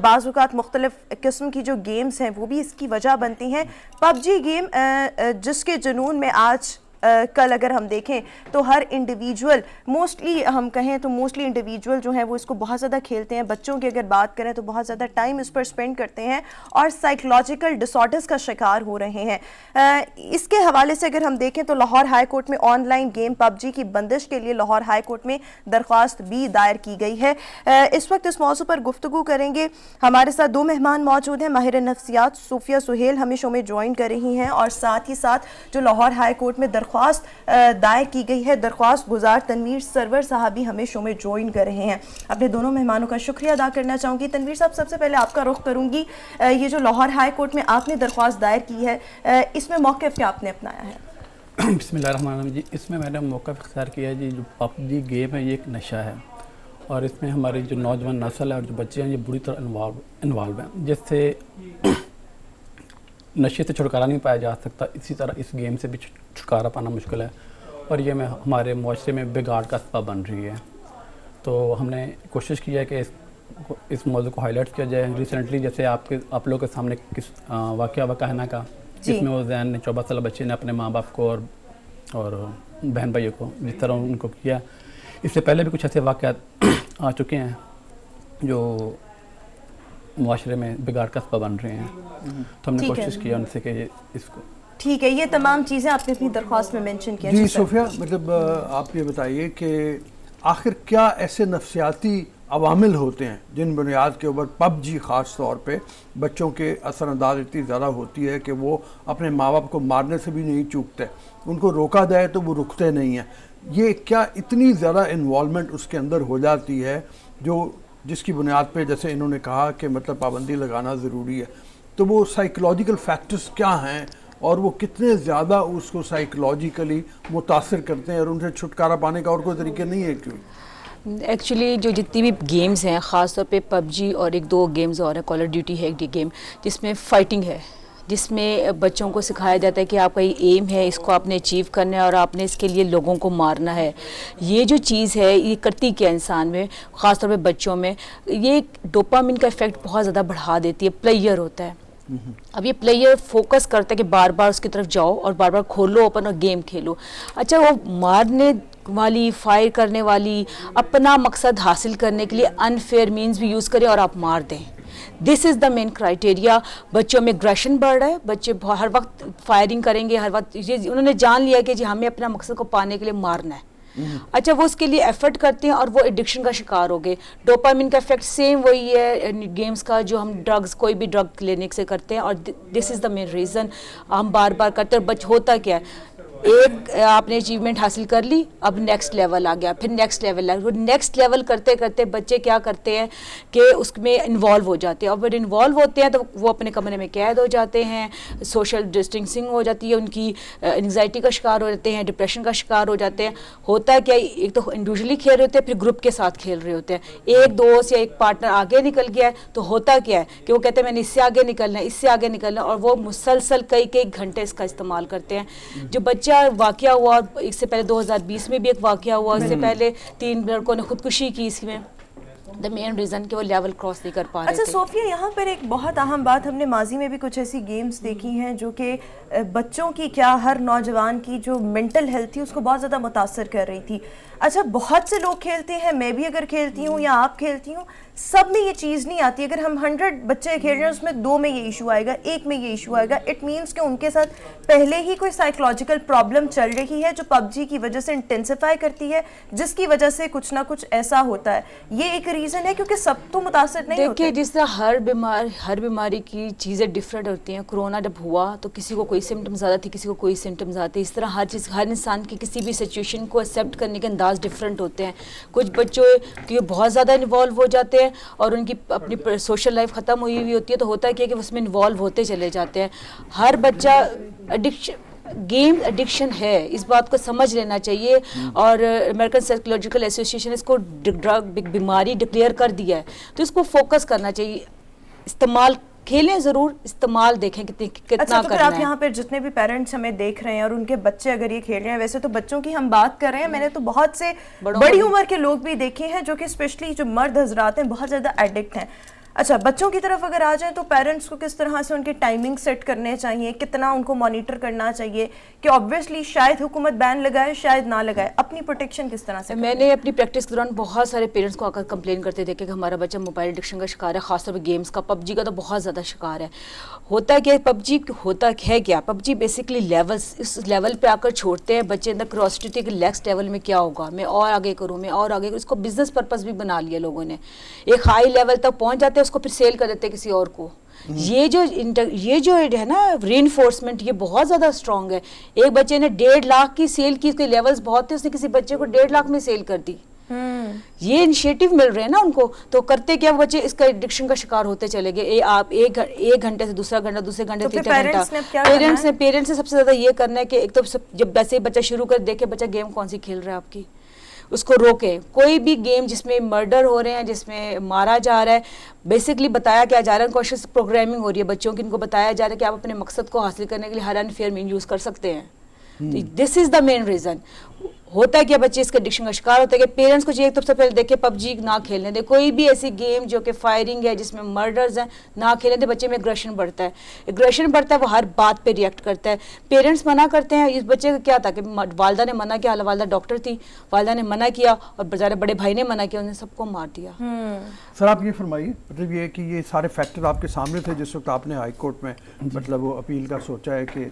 بعض اوقات مختلف قسم کی جو گیمز ہیں وہ بھی اس کی وجہ بنتی ہیں. پب جی گیم جس کے جنون میں آج کل اگر ہم دیکھیں تو ہر انڈیویجول موسٹلی ہم کہیں تو موسٹلی انڈیویجول جو ہیں وہ اس کو بہت زیادہ کھیلتے ہیں. بچوں کی اگر بات کریں تو بہت زیادہ ٹائم اس پر سپینڈ کرتے ہیں اور سائیکولوجیکل ڈس آرڈرز کا شکار ہو رہے ہیں. اس کے حوالے سے اگر ہم دیکھیں تو لاہور ہائی کورٹ میں آن لائن گیم پب جی کی بندش کے لیے لاہور ہائی کورٹ میں درخواست بھی دائر کی گئی ہے. اس وقت اس موضوع پر گفتگو کریں گے. ہمارے ساتھ 2 مہمان موجود ہیں. ماہر نفسیات صوفیہ سہیل ہمیں شو میں جوائن کر رہی ہیں, اور ساتھ ہی ساتھ جو لاہور ہائی کورٹ میں درخواست دائر کی گئی ہے درخواست گزار تنویر سرور صاحب بھی ہمیں شو میں جوائن کر رہے ہیں. اپنے دونوں مہمانوں کا شکریہ ادا کرنا چاہوں گی. تنویر صاحب, سب سے پہلے آپ کا رخ کروں گی, یہ جو لاہور ہائی کورٹ میں آپ نے درخواست دائر کی ہے اس میں موقف کیا آپ نے اپنایا ہے؟ بسم اللہ الرحمن الرحیم. جی, اس میں میں نے موقف اختیار کیا ہے جی, جو پب جی گیم ہے یہ ایک نشہ ہے, اور اس میں ہماری جو نوجوان نسل ہے اور جو بچے ہیں یہ بری طرح انوالو ہیں, جس سے نشے سے چھٹکارا نہیں پایا جا سکتا. اسی طرح اس گیم سے بھی چھٹکارا پانا مشکل ہے, اور یہ ہمارے معاشرے میں بگاڑ کا سبب بن رہی ہے. تو ہم نے کوشش کی ہے کہ اس موضوع کو ہائی لائٹ کیا جائے. ریسنٹلی جیسے آپ لوگوں کے سامنے کس واقعہ کہنا کا, جس میں وہ زین نے 14 سالہ بچے نے اپنے ماں باپ کو اور بہن بھائیوں کو جس طرح ان کو کیا. اس سے پہلے بھی کچھ ایسے واقعات آ چکے ہیں جو معاشرے میں بگاڑ کا سبب بن رہے ہیں. تو ہم نے کوشش کیا ان سے کہ اس کو ٹھیک ہے, یہ تمام چیزیں آپ نے اپنی درخواست میں مینشن کیا. جی صوفیہ, مطلب آپ یہ بتائیے کہ آخر کیا ایسے نفسیاتی عوامل ہوتے ہیں جن بنیاد کے اوپر پب جی خاص طور پہ بچوں کے اثر انداز اتنی زیادہ ہوتی ہے کہ وہ اپنے ماں باپ کو مارنے سے بھی نہیں چوکتے, ان کو روکا جائے تو وہ رکتے نہیں ہیں. یہ کیا اتنی زیادہ انوالومنٹ اس کے اندر ہو جاتی ہے جس کی بنیاد پہ جیسے انہوں نے کہا کہ مطلب پابندی لگانا ضروری ہے, تو وہ سائیکولوجیکل فیکٹرز کیا ہیں اور وہ کتنے زیادہ اس کو سائیکولوجیکلی متاثر کرتے ہیں, اور ان سے چھٹکارا پانے کا اور کوئی طریقہ نہیں ہے کیوں؟ ایکچولی جو جتنی بھی گیمز ہیں, خاص طور پہ پب جی اور 1-2 گیمز اور کال آف ڈیوٹی ہے ایک گیم جس میں فائٹنگ ہے, جس میں بچوں کو سکھایا جاتا ہے کہ آپ کا یہ ایم ہے, اس کو آپ نے اچیو کرنا ہے اور آپ نے اس کے لیے لوگوں کو مارنا ہے. یہ جو چیز ہے یہ کرتی کیا انسان میں, خاص طور پہ بچوں میں, یہ ڈوپامین کا افیکٹ بہت زیادہ بڑھا دیتی ہے. پلیئر ہوتا ہے, اب یہ پلیئر فوکس کرتا ہے کہ بار بار اس کی طرف جاؤ اور بار بار کھولو اوپن اور گیم کھیلو. اچھا, وہ مارنے والی, فائر کرنے والی اپنا مقصد حاصل کرنے کے لیے انفیئر مینز بھی یوز کریں اور آپ مار دیں. دس از دا مین کرائٹیریا. بچوں میں اگریشن بڑھ رہا ہے, بچے ہر وقت فائرنگ کریں گے, ہر وقت یہ انہوں نے جان لیا کہ جی ہمیں اپنا مقصد کو پانے کے لیے مارنا ہے. اچھا وہ اس کے لیے ایفرٹ کرتے ہیں اور وہ ایڈکشن کا شکار ہو گئے. ڈوپامین کا افیکٹ سیم وہی ہے گیمز کا جو ہم ڈرگز کوئی بھی ڈرگ کلینک سے کرتے ہیں, اور دس از دا مین ریزن ہم بار بار کرتے ہیں. اور ہوتا کیا ہے, ایک آپ نے اچیومنٹ حاصل کر لی, اب نیکسٹ لیول آ گیا, پھر نیکسٹ لیول آ گیا. نیکسٹ لیول کرتے کرتے بچے کیا کرتے ہیں کہ اس میں انوالو ہو جاتے ہیں, اور پھر انوالو ہوتے ہیں تو وہ اپنے کمرے میں قید ہو جاتے ہیں, سوشل ڈسٹینسنگ ہو جاتی ہے ان کی, انگزائٹی کا شکار ہو جاتے ہیں, ڈپریشن کا شکار ہو جاتے ہیں. ہوتا ہے کیا, ایک تو انڈیویجولی کھیل رہے ہوتے ہیں, پھر گروپ کے ساتھ کھیل رہے ہوتے ہیں. ایک دوست یا ایک پارٹنر آگے نکل گیا ہے تو ہوتا کیا ہے کہ وہ کہتے ہیں میں نے اس سے آگے نکلنا ہے, اس سے آگے نکلنا ہے, اور وہ مسلسل کئی گھنٹے اس کا استعمال کرتے ہیں. جو بچہ واقعہ ہوا, اس سے پہلے 2020 میں بھی ایک واقعہ ہوا, اس سے پہلے 3 لڑکوں نے خودکشی کی, اس میں دا مین ریزن کہ وہ لیول کراس نہیں کر پا رہے تھے. اچھا صوفیہ, یہاں پر ایک بہت اہم بات, ہم نے ماضی میں بھی کچھ ایسی گیمز دیکھی ہیں جو کہ بچوں کی کیا ہر نوجوان کی جو مینٹل ہیلتھ تھی اس کو بہت زیادہ متاثر کر رہی تھی. اچھا بہت سے لوگ کھیلتے ہیں, میں بھی اگر کھیلتی ہوں یا آپ کھیلتی ہوں, سب میں یہ چیز نہیں آتی. اگر ہم 100 بچے کھیل رہے ہیں اس میں 2 میں یہ ایشو آئے گا, 1 میں یہ ایشو آئے گا, اٹ مینس کہ ان کے ساتھ پہلے ہی کوئی سائیکولوجیکل پرابلم چل رہی ہے جو پب جی کی وجہ سے انٹینسیفائی کرتی ہے, جس کی وجہ سے کچھ نہ کچھ ایسا ہوتا ہے. یہ ایک ریزن ہے کیونکہ سب تو متاثر نہیں ہوتے. دیکھیے جس طرح ہر بیماری کی چیزیں ڈفرینٹ ہوتی ہیں. کرونا جب ہوا تو کسی کو کوئی سمٹمز آتا تھی, کسی کو کوئی سمٹمز آتے. اس طرح ہر انسان کی کسی بھی سچویشن کو ایکسیپٹ کرنے کے انداز ڈفرینٹ ہوتے ہیں. کچھ بچوں کی بہت زیادہ انوالو ہو جاتے ہیں اور ان کی اپنی سوشل لائف ختم ہوئی ہوتی ہے, تو ہوتا ہے کہ اس میں انوالو ہوتے چلے جاتے ہیں. ہر بچہ گیم ایڈکشن ہے, اس بات کو سمجھ لینا چاہیے. اور امریکن سائیکولوجیکل ایسوسیشن اس کو ڈرگ بیماری ڈکلیئر کر دیا ہے, تو اس کو فوکس کرنا چاہیے. استعمال کھیلیں ضرور, استعمال دیکھیں کتنا اچھا تو پھر کرنا آپ ہے. یہاں پہ جتنے بھی پیرنٹس ہمیں دیکھ رہے ہیں اور ان کے بچے اگر یہ کھیل رہے ہیں, ویسے تو بچوں کی ہم بات کر رہے ہیں, میں نے تو بہت سے بڑی عمر کے لوگ بھی دیکھے ہیں جو کہ اسپیشلی جو مرد حضرات ہیں بہت زیادہ ایڈکٹ ہیں. اچھا بچوں کی طرف اگر آ جائیں تو پیرنٹس کو کس طرح سے ان کے ٹائمنگ سیٹ کرنے چاہیے, کتنا ان کو مانیٹر کرنا چاہیے کہ obviously شاید حکومت بین لگائے شاید نہ لگائے, اپنی پروٹیکشن کس طرح سے؟ میں نے اپنی پریکٹس کے دوران بہت سارے پیرنٹس کو آ کر کمپلین کرتے دیکھے کہ ہمارا بچہ موبائل ایڈکشن کا شکار ہے, خاص طور پہ گیمز کا, پب جی کا تو بہت زیادہ شکار ہے. ہوتا ہے کہ پب جی ہوتا ہے کیا, پب جی بیسکلی لیولس, اس لیول پہ آ کر چھوڑتے ہیں بچے اندر کیوریوسٹی کہ نیکسٹ لیول میں کیا ہوگا, میں اور آگے کروں, میں اور آگے کروں. اس کو بزنس پرپز بھی بنا لیا لوگوں نے. ایک ہائی لیول تک پہنچ جاتے ہیں, اس کو پھر سیل کر دیتے کسی اور کو. یہ جو ہے نا ری انفورسمنٹ, یہ بہت زیادہ اسٹرانگ ہے. ایک بچے نے 1.5 لاکھ کی سیل کی, اس کے لیولز بہت تھے, اس نے کسی بچے کو 1.5 لاکھ میں سیل کر دی. یہ انیشیٹو مل رہے ہیں نا ان کو, تو کرتے کیا بچے اس کا ایڈکشن کا شکار ہوتے چلے گئے. آپ ایک گھنٹے سے دوسرا گھنٹہ, دوسرے گھنٹے سے تیسرا گھنٹہ. پیرنٹس نے سب سے زیادہ یہ کرنا ہے کہ ایک تو جب ویسے بچہ شروع کر دیکھے بچہ گیم کون سی کھیل رہا ہے آپ کی, اس کو روکیں. کوئی بھی گیم جس میں مرڈر ہو رہے ہیں, جس میں مارا جا رہا ہے, بیسکلی بتایا کیا جا رہا ہے, کانشیس پروگرامنگ ہو رہی ہے بچوں کی, ان کو بتایا جا رہا ہے کہ آپ اپنے مقصد کو حاصل کرنے کے لیے ہر انفیئر مین یوز کر سکتے ہیں. دس از دا مین ریزن. ہوتا ہے کہ بچے اس کے ایڈکشن کا شکار ہوتا ہے کہ پیرنٹس کو چاہیے سب سے پہلے دیکھیں پب جی نہ کھیلنے دیں. کوئی بھی ایسی گیم جو کہ فائرنگ ہے, جس میں مرڈرز ہیں, نہ کھیلنے دیں. بچے میں ایگریشن بڑھتا ہے, وہ ہر بات پہ ریئیکٹ کرتا ہے. پیرنٹس منع کرتے ہیں. اس بچے کا کیا تھا کہ والدہ نے منع کیا, والدہ ڈاکٹر تھی, والدہ نے منع کیا اور بظاہر بڑے بھائی نے منع کیا, انہوں نے سب کو مار دیا. سر آپ یہ فرمائیے, مطلب یہ کہ یہ سارے فیکٹر آپ کے سامنے تھے جس وقت آپ نے ہائی کورٹ میں مطلب وہ اپیل کا سوچا ہے کہ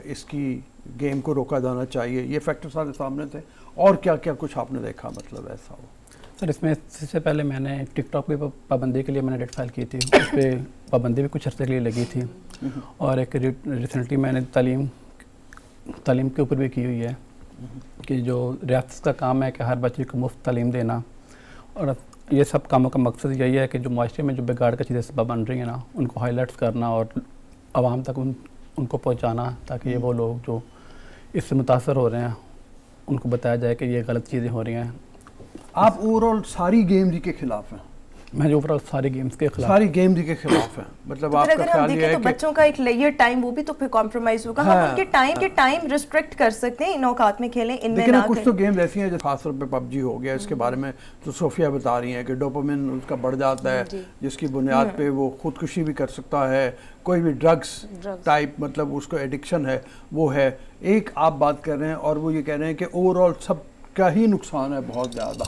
اس کی گیم کو روکا جانا چاہیے, یہ فیکٹر سارے سامنے تھے, اور کیا کیا کچھ آپ نے دیکھا مطلب ایسا ہو؟ سر اس میں سب سے پہلے میں نے ٹک ٹاک پہ پابندی کے لیے میں نے ڈیٹ فائل کی تھی, اس پہ پابندی بھی کچھ عرصے کے لیے لگی تھی. اور ایک ریسنٹلی میں نے تعلیم کے اوپر بھی کی ہوئی ہے کہ جو ریاست کا کام ہے کہ ہر بچے کو مفت تعلیم دینا, اور یہ سب کاموں کا مقصد یہی ہے کہ جو معاشرے میں جو بگاڑ کا چیزیں سبب بن رہی ہیں نا, ان کو ہائی لائٹس کرنا اور عوام تک ان کو پہنچانا, تاکہ یہ وہ لوگ جو اس سے متاثر ہو رہے ہیں ان کو بتایا جائے کہ یہ غلط چیزیں ہو رہی ہیں. آپ اوور آل ساری گیمز کے خلاف ہیں؟ میں جو اوور آل ساری گیمز کے خلاف, ساری گیمز کے خلاف ہیں. مطلب آپ کا خیال یہ ہے کہ بچوں کا ایک لیئر ٹائم وہ بھی تو پھر کمپرومائز ہوگا. ہم ان کے ٹائم ریسٹرکٹ کر سکتے ہیں, ان اوقات میں کھیلیں, ان میں نہ کچھ تو گیمز ایسی ہیں جو خاص طور پہ پب جی ہو گیا, اس کے بارے میں تو صوفیہ بتا رہی ہیں کہ ڈوپامین اس کا بڑھ جاتا ہے, جس کی بنیاد پہ وہ خودکشی بھی کر سکتا ہے. کوئی بھی ڈرگس ٹائپ مطلب اس کو ایڈکشن ہے وہ ہے. ایک آپ بات کر رہے ہیں اور وہ یہ کہہ رہے ہیں کہ اوور آل سب کا ہی نقصان ہے بہت زیادہ.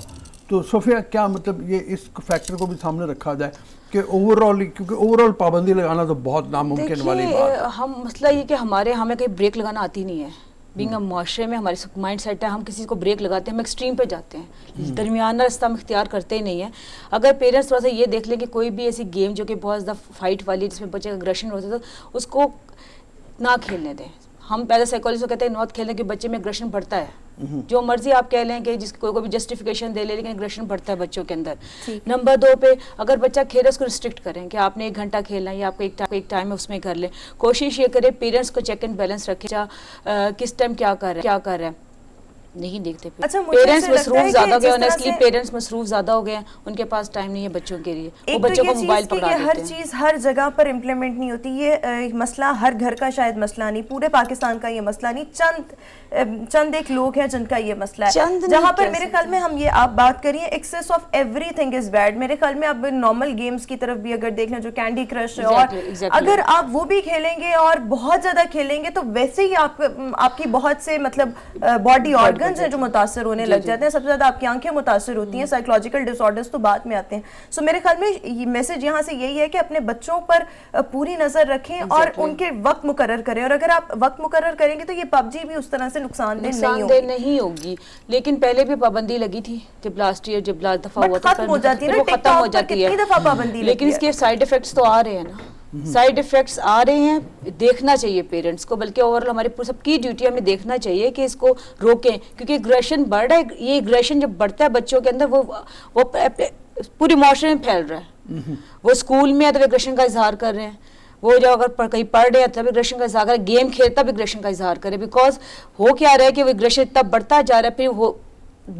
تو صوفیہ کیا مطلب یہ اس فیکٹر کو بھی سامنے رکھا جائے کہ اوور آل, کیونکہ اوور آل پابندی لگانا تو بہت ناممکن والی بات ہے. ہم مسئلہ یہ کہ ہمیں کہیں بریک لگانا آتی نہیں ہے. بینگ اے معاشرے میں ہمارے مائنڈ سیٹ ہے, ہم کسی کو بریک لگاتے ہیں, ہم ایکسٹریم پہ جاتے ہیں, درمیانہ راستہ ہم اختیار کرتے ہی نہیں ہیں. اگر پیرنٹس تھوڑا سا یہ دیکھ لیں کہ کوئی بھی ایسی گیم جو کہ بہت زیادہ فائٹ والی ہے, جس میں بچے کا اگریشن ہوتا ہے, تو اس کو نہ کھیلنے دیں. ہم پہلے سائیکالوجسٹ کو کہتے ہیں نوٹ کھیلنے کے بچے میں اگریشن بڑھتا ہے. جو مرضی آپ کہہ لیں کہ جس کوئی بھی جسٹیفیکیشن دے لے, لیکن اگریشن بڑھتا ہے بچوں کے اندر. نمبر 2 پہ اگر بچہ کھیلے اس کو ریسٹرکٹ کریں کہ آپ نے 1 گھنٹہ کھیلنا ہے یا آپ کو ایک ٹائم ہے اس میں کر لیں. کوشش یہ کریں پیرنٹس کو چیک اینڈ بیلنس رکھیں, کس ٹائم کیا کر رہا ہے نہیں دیکھتے. پیرنٹس مصروف زیادہ ہو گئے, آنیسٹلی پیرنٹس مصروف زیادہ ہو گئے ہیں, ان کے پاس ٹائم نہیں ہے بچوں کے لیے, وہ بچوں کو موبائل پکڑا دیتے ہیں. ہر چیز ہر جگہ پر امپلیمنٹ نہیں ہوتی, یہ مسئلہ ہر گھر کا شاید مسئلہ نہیں, پورے پاکستان کا یہ مسئلہ نہیں, چند ایک لوگ ہیں جن کا یہ مسئلہ ہے. جہاں پر میرے خیال میں ہم یہ آپ بات کریے access of every thing is bad. میرے خیال میں اب نارمل گیمز کی طرف بھی اگر دیکھ لیں جو کینڈی کرش ہے, اور اگر آپ وہ بھی کھیلیں گے اور بہت زیادہ کھیلیں گے تو ویسے ہی آپ کی بہت سے مطلب باڈی آرگنز ہیں جو متاثر ہونے لگ جاتے ہیں. سب سے زیادہ آپ کی آنکھیں متاثر ہوتی ہیں, سائیکولوجیکل ڈس آرڈرز تو بعد میں آتے ہیں. سو میرے خیال میں میسج یہاں سے یہی ہے کہ اپنے بچوں پر پوری نظر رکھیں اور ان کے وقت مقرر کریں, اور اگر آپ وقت مقرر کریں گے تو یہ پب جی بھی اس طرح سے نقصان دہ نہیں ہوگی. لیکن پہلے بھی پابندی لگی تھی, جب لاسٹ دفعہ ہوا تھا ختم ہو جاتی ہے, ختم ہو جاتی ہے, لیکن اس کے سائیڈ افیکٹس تو آ رہے ہیں نا, سائیڈ افیکٹس آ رہے ہیں. دیکھنا چاہیے پیرنٹس کو, بلکہ اوورآل ہمارے سب کی ڈیوٹی ہمیں دیکھنا چاہیے کہ اس کو روکیں, کیونکہ اگریشن بڑھ رہا ہے. یہ اگریشن جب بڑھتا ہے بچوں کے اندر, وہ پوری معاشرے میں پھیل رہا ہے. وہ اسکول میں تب اگریشن کا اظہار کر رہے ہیں, وہ جو اگر کہیں پڑھ رہے ہیں تب اگریشن کا اظہار کرے, گیم کھیلتا بھی اگریشن کا اظہار کرے. بیکاز ہو کیا رہا ہے کہ وہ اگریشن اتنا بڑھتا جا رہا ہے, پھر وہ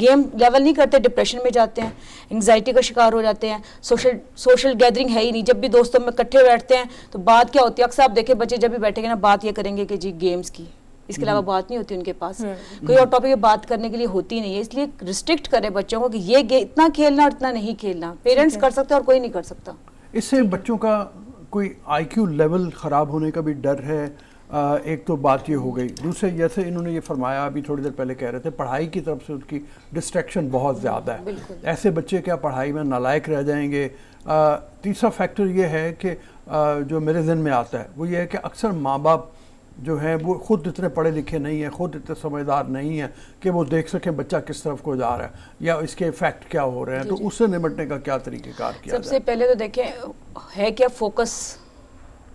گیم لیول نہیں کرتے, ڈپریشن میں جاتے ہیں, انگزائٹی کا شکار ہو جاتے ہیں. سوشل گیدرنگ ہے ہی نہیں. جب بھی دوستوں میں اکٹھے بیٹھتے ہیں تو بات کیا ہوتی ہے, اکثر آپ دیکھیں بچے جب بھی بیٹھیں گے نا بات یہ کریں گے کہ جی گیمز کی, اس کے علاوہ بات نہیں ہوتی ان کے پاس, کوئی اور ٹاپک بات کرنے کے لیے ہوتی نہیں ہے. اس لیے ریسٹرکٹ کریں بچوں کو کہ یہ اتنا کھیلنا اور اتنا نہیں کھیلنا. پیرنٹس کر سکتے ہیں اور کوئی نہیں کر سکتا. اس سے بچوں کا کوئی آئی کیو لیول خراب ہونے کا بھی ڈر ہے. ایک تو بات یہ ہو گئی. دوسرے جیسے انہوں نے یہ فرمایا ابھی تھوڑی دیر پہلے کہہ رہے تھے, پڑھائی کی طرف سے ان کی ڈسٹریکشن بہت زیادہ ہے. ایسے بچے کیا پڑھائی میں نالائق رہ جائیں گے. تیسرا فیکٹر یہ ہے کہ جو میرے ذہن میں آتا ہے وہ یہ ہے کہ اکثر ماں باپ جو ہیں وہ خود اتنے پڑھے لکھے نہیں ہیں, خود اتنے سمجھدار نہیں ہیں کہ وہ دیکھ سکیں بچہ کس طرف کو جا رہا ہے یا اس کے افیکٹ کیا ہو رہے ہیں. تو اس سے نمٹنے کا کیا طریقہ کار کیا جائے؟ سب سے پہلے تو دیکھیں ہے کیا فوکس,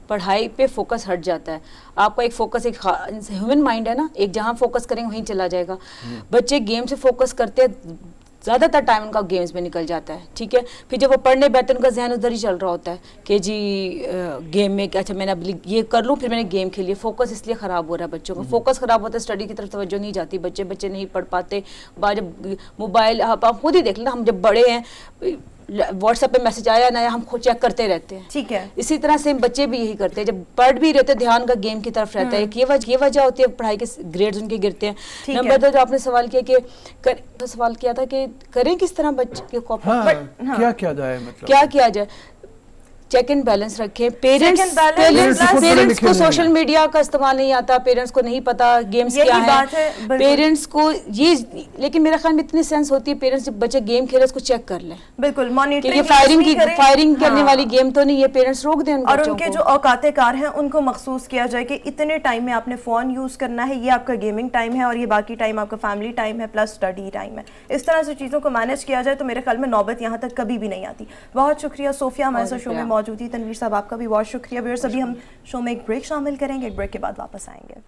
پڑھائی پہ فوکس ہٹ جاتا ہے. آپ کا ایک فوکس ایک ہیومن مائنڈ ہے نا, ایک جہاں فوکس کریں وہیں چلا جائے گا. بچے گیم سے فوکس کرتے ہیں, زیادہ تر ٹائم ان کا گیمز میں نکل جاتا ہے. ٹھیک ہے, پھر جب وہ پڑھنے بیٹھتے ہیں ان کا ذہن ادھر ہی چل رہا ہوتا ہے کہ جی گیم میں اچھا میں نے اب یہ کر لوں, پھر میں نے گیم کھیلی. فوکس اس لیے خراب ہو رہا ہے بچوں کا. فوکس خراب ہوتا ہے, اسٹڈی کی طرف توجہ نہیں جاتی, بچے نہیں پڑھ پاتے. جب موبائل آپ خود ہی دیکھ لیں, ہم جب بڑے ہیں واٹس ایپ پہ میسج آیا نہ ہم خود چیک کرتے رہتے ہیں. ٹھیک ہے, اسی طرح سے بچے بھی یہی کرتے ہیں. جب پڑھ بھی رہتے دھیان کا گیم کی طرف رہتا ہے. یہ وجہ ہوتی ہے پڑھائی کے گریڈز ان کے گرتے ہیں. نمبر 2 جو آپ نے سوال کیا کہ سوال کیا تھا کہ کریں کس طرح بچے کو کیا کیا جائے, مطلب کیا کیا جائے. چیک اینڈ بیلنس رکھیں. پیرنٹس کو سوشل میڈیا کا استعمال نہیں آتا, پیرنٹس کو نہیں پتا گیمز کیا ہے, پیرنٹس کو یہ, لیکن میرا خیال میں اتنی سینس ہوتی ہے پیرنٹس جب بچے گیم کھیلے اس کو چیک کر لیں. بالکل, یہ فائرنگ کرنے والی گیم تو نہیں ہے, پیرنٹس روک دیں. اور ان کے جو اوقات کار ہیں ان کو مخصوص کیا جائے کہ اتنے ٹائم میں آپ نے فون یوز کرنا ہے, یہ آپ کا گیمنگ ٹائم ہے, اور یہ باقی ٹائم آپ کا فیملی ٹائم ہے پلس اسٹڈی ٹائم ہے. اس طرح سے چیزوں کو مینیج کیا جائے تو میرے خیال میں نوبت یہاں تک کبھی بھی نہیں آتی. بہت شکریہ صوفیہ ہمارے ساتھ شو میں موجود تھی. تنویر صاحب آپ کا بھی بہت شکریہ. ویورز ابھی ہم شو میں ایک بریک شامل کریں گے, ایک بریک کے بعد واپس آئیں گے.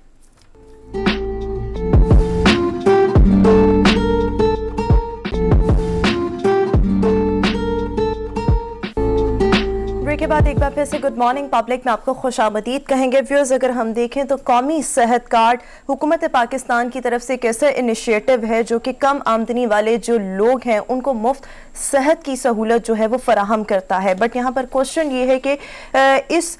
بریک کے بعد ایک بار پھر سے گڈ مارننگ پبلک میں آپ کو خوش آمدید کہیں گے. ویورز اگر ہم دیکھیں تو قومی صحت کارڈ حکومت پاکستان کی طرف سے ایک ایسا انیشیٹو ہے جو کہ کم آمدنی والے جو لوگ ہیں ان کو مفت صحت کی سہولت جو ہے وہ فراہم کرتا ہے. بٹ یہاں پر کوشچن یہ ہے کہ اس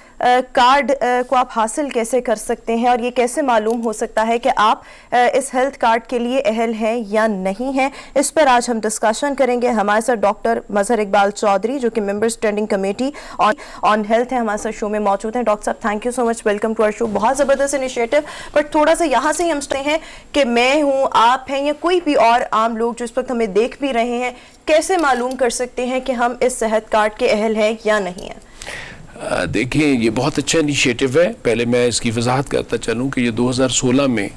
کارڈ کو آپ حاصل کیسے کر سکتے ہیں اور یہ کیسے معلوم ہو سکتا ہے کہ آپ اس ہیلتھ کارڈ کے لیے اہل ہیں یا نہیں ہیں. اس پر آج ہم ڈسکشن کریں گے. ہمارے ساتھ ڈاکٹر مظہر اقبال چودھری جو کہ member standing committee on health ہے, ہمارے ساتھ شو میں موجود ہیں. ڈاکٹر صاحب thank you so much, welcome to our show. بہت زبردست انیشیٹو, بٹ تھوڑا سا یہاں سے ہی ہم سنتے ہیں کہ میں ہوں, آپ ہیں, یا کوئی بھی اور عام لوگ جو اس وقت ہمیں دیکھ بھی رہے ہیں, کیسے معلوم کر سکتے ہیں کہ ہم اس صحت کارڈ کے اہل ہیں یا نہیں ہیں؟ دیکھیں یہ بہت اچھا انیشیٹو ہے. پہلے میں اس کی وضاحت کرتا چلوں کہ یہ 2016 میں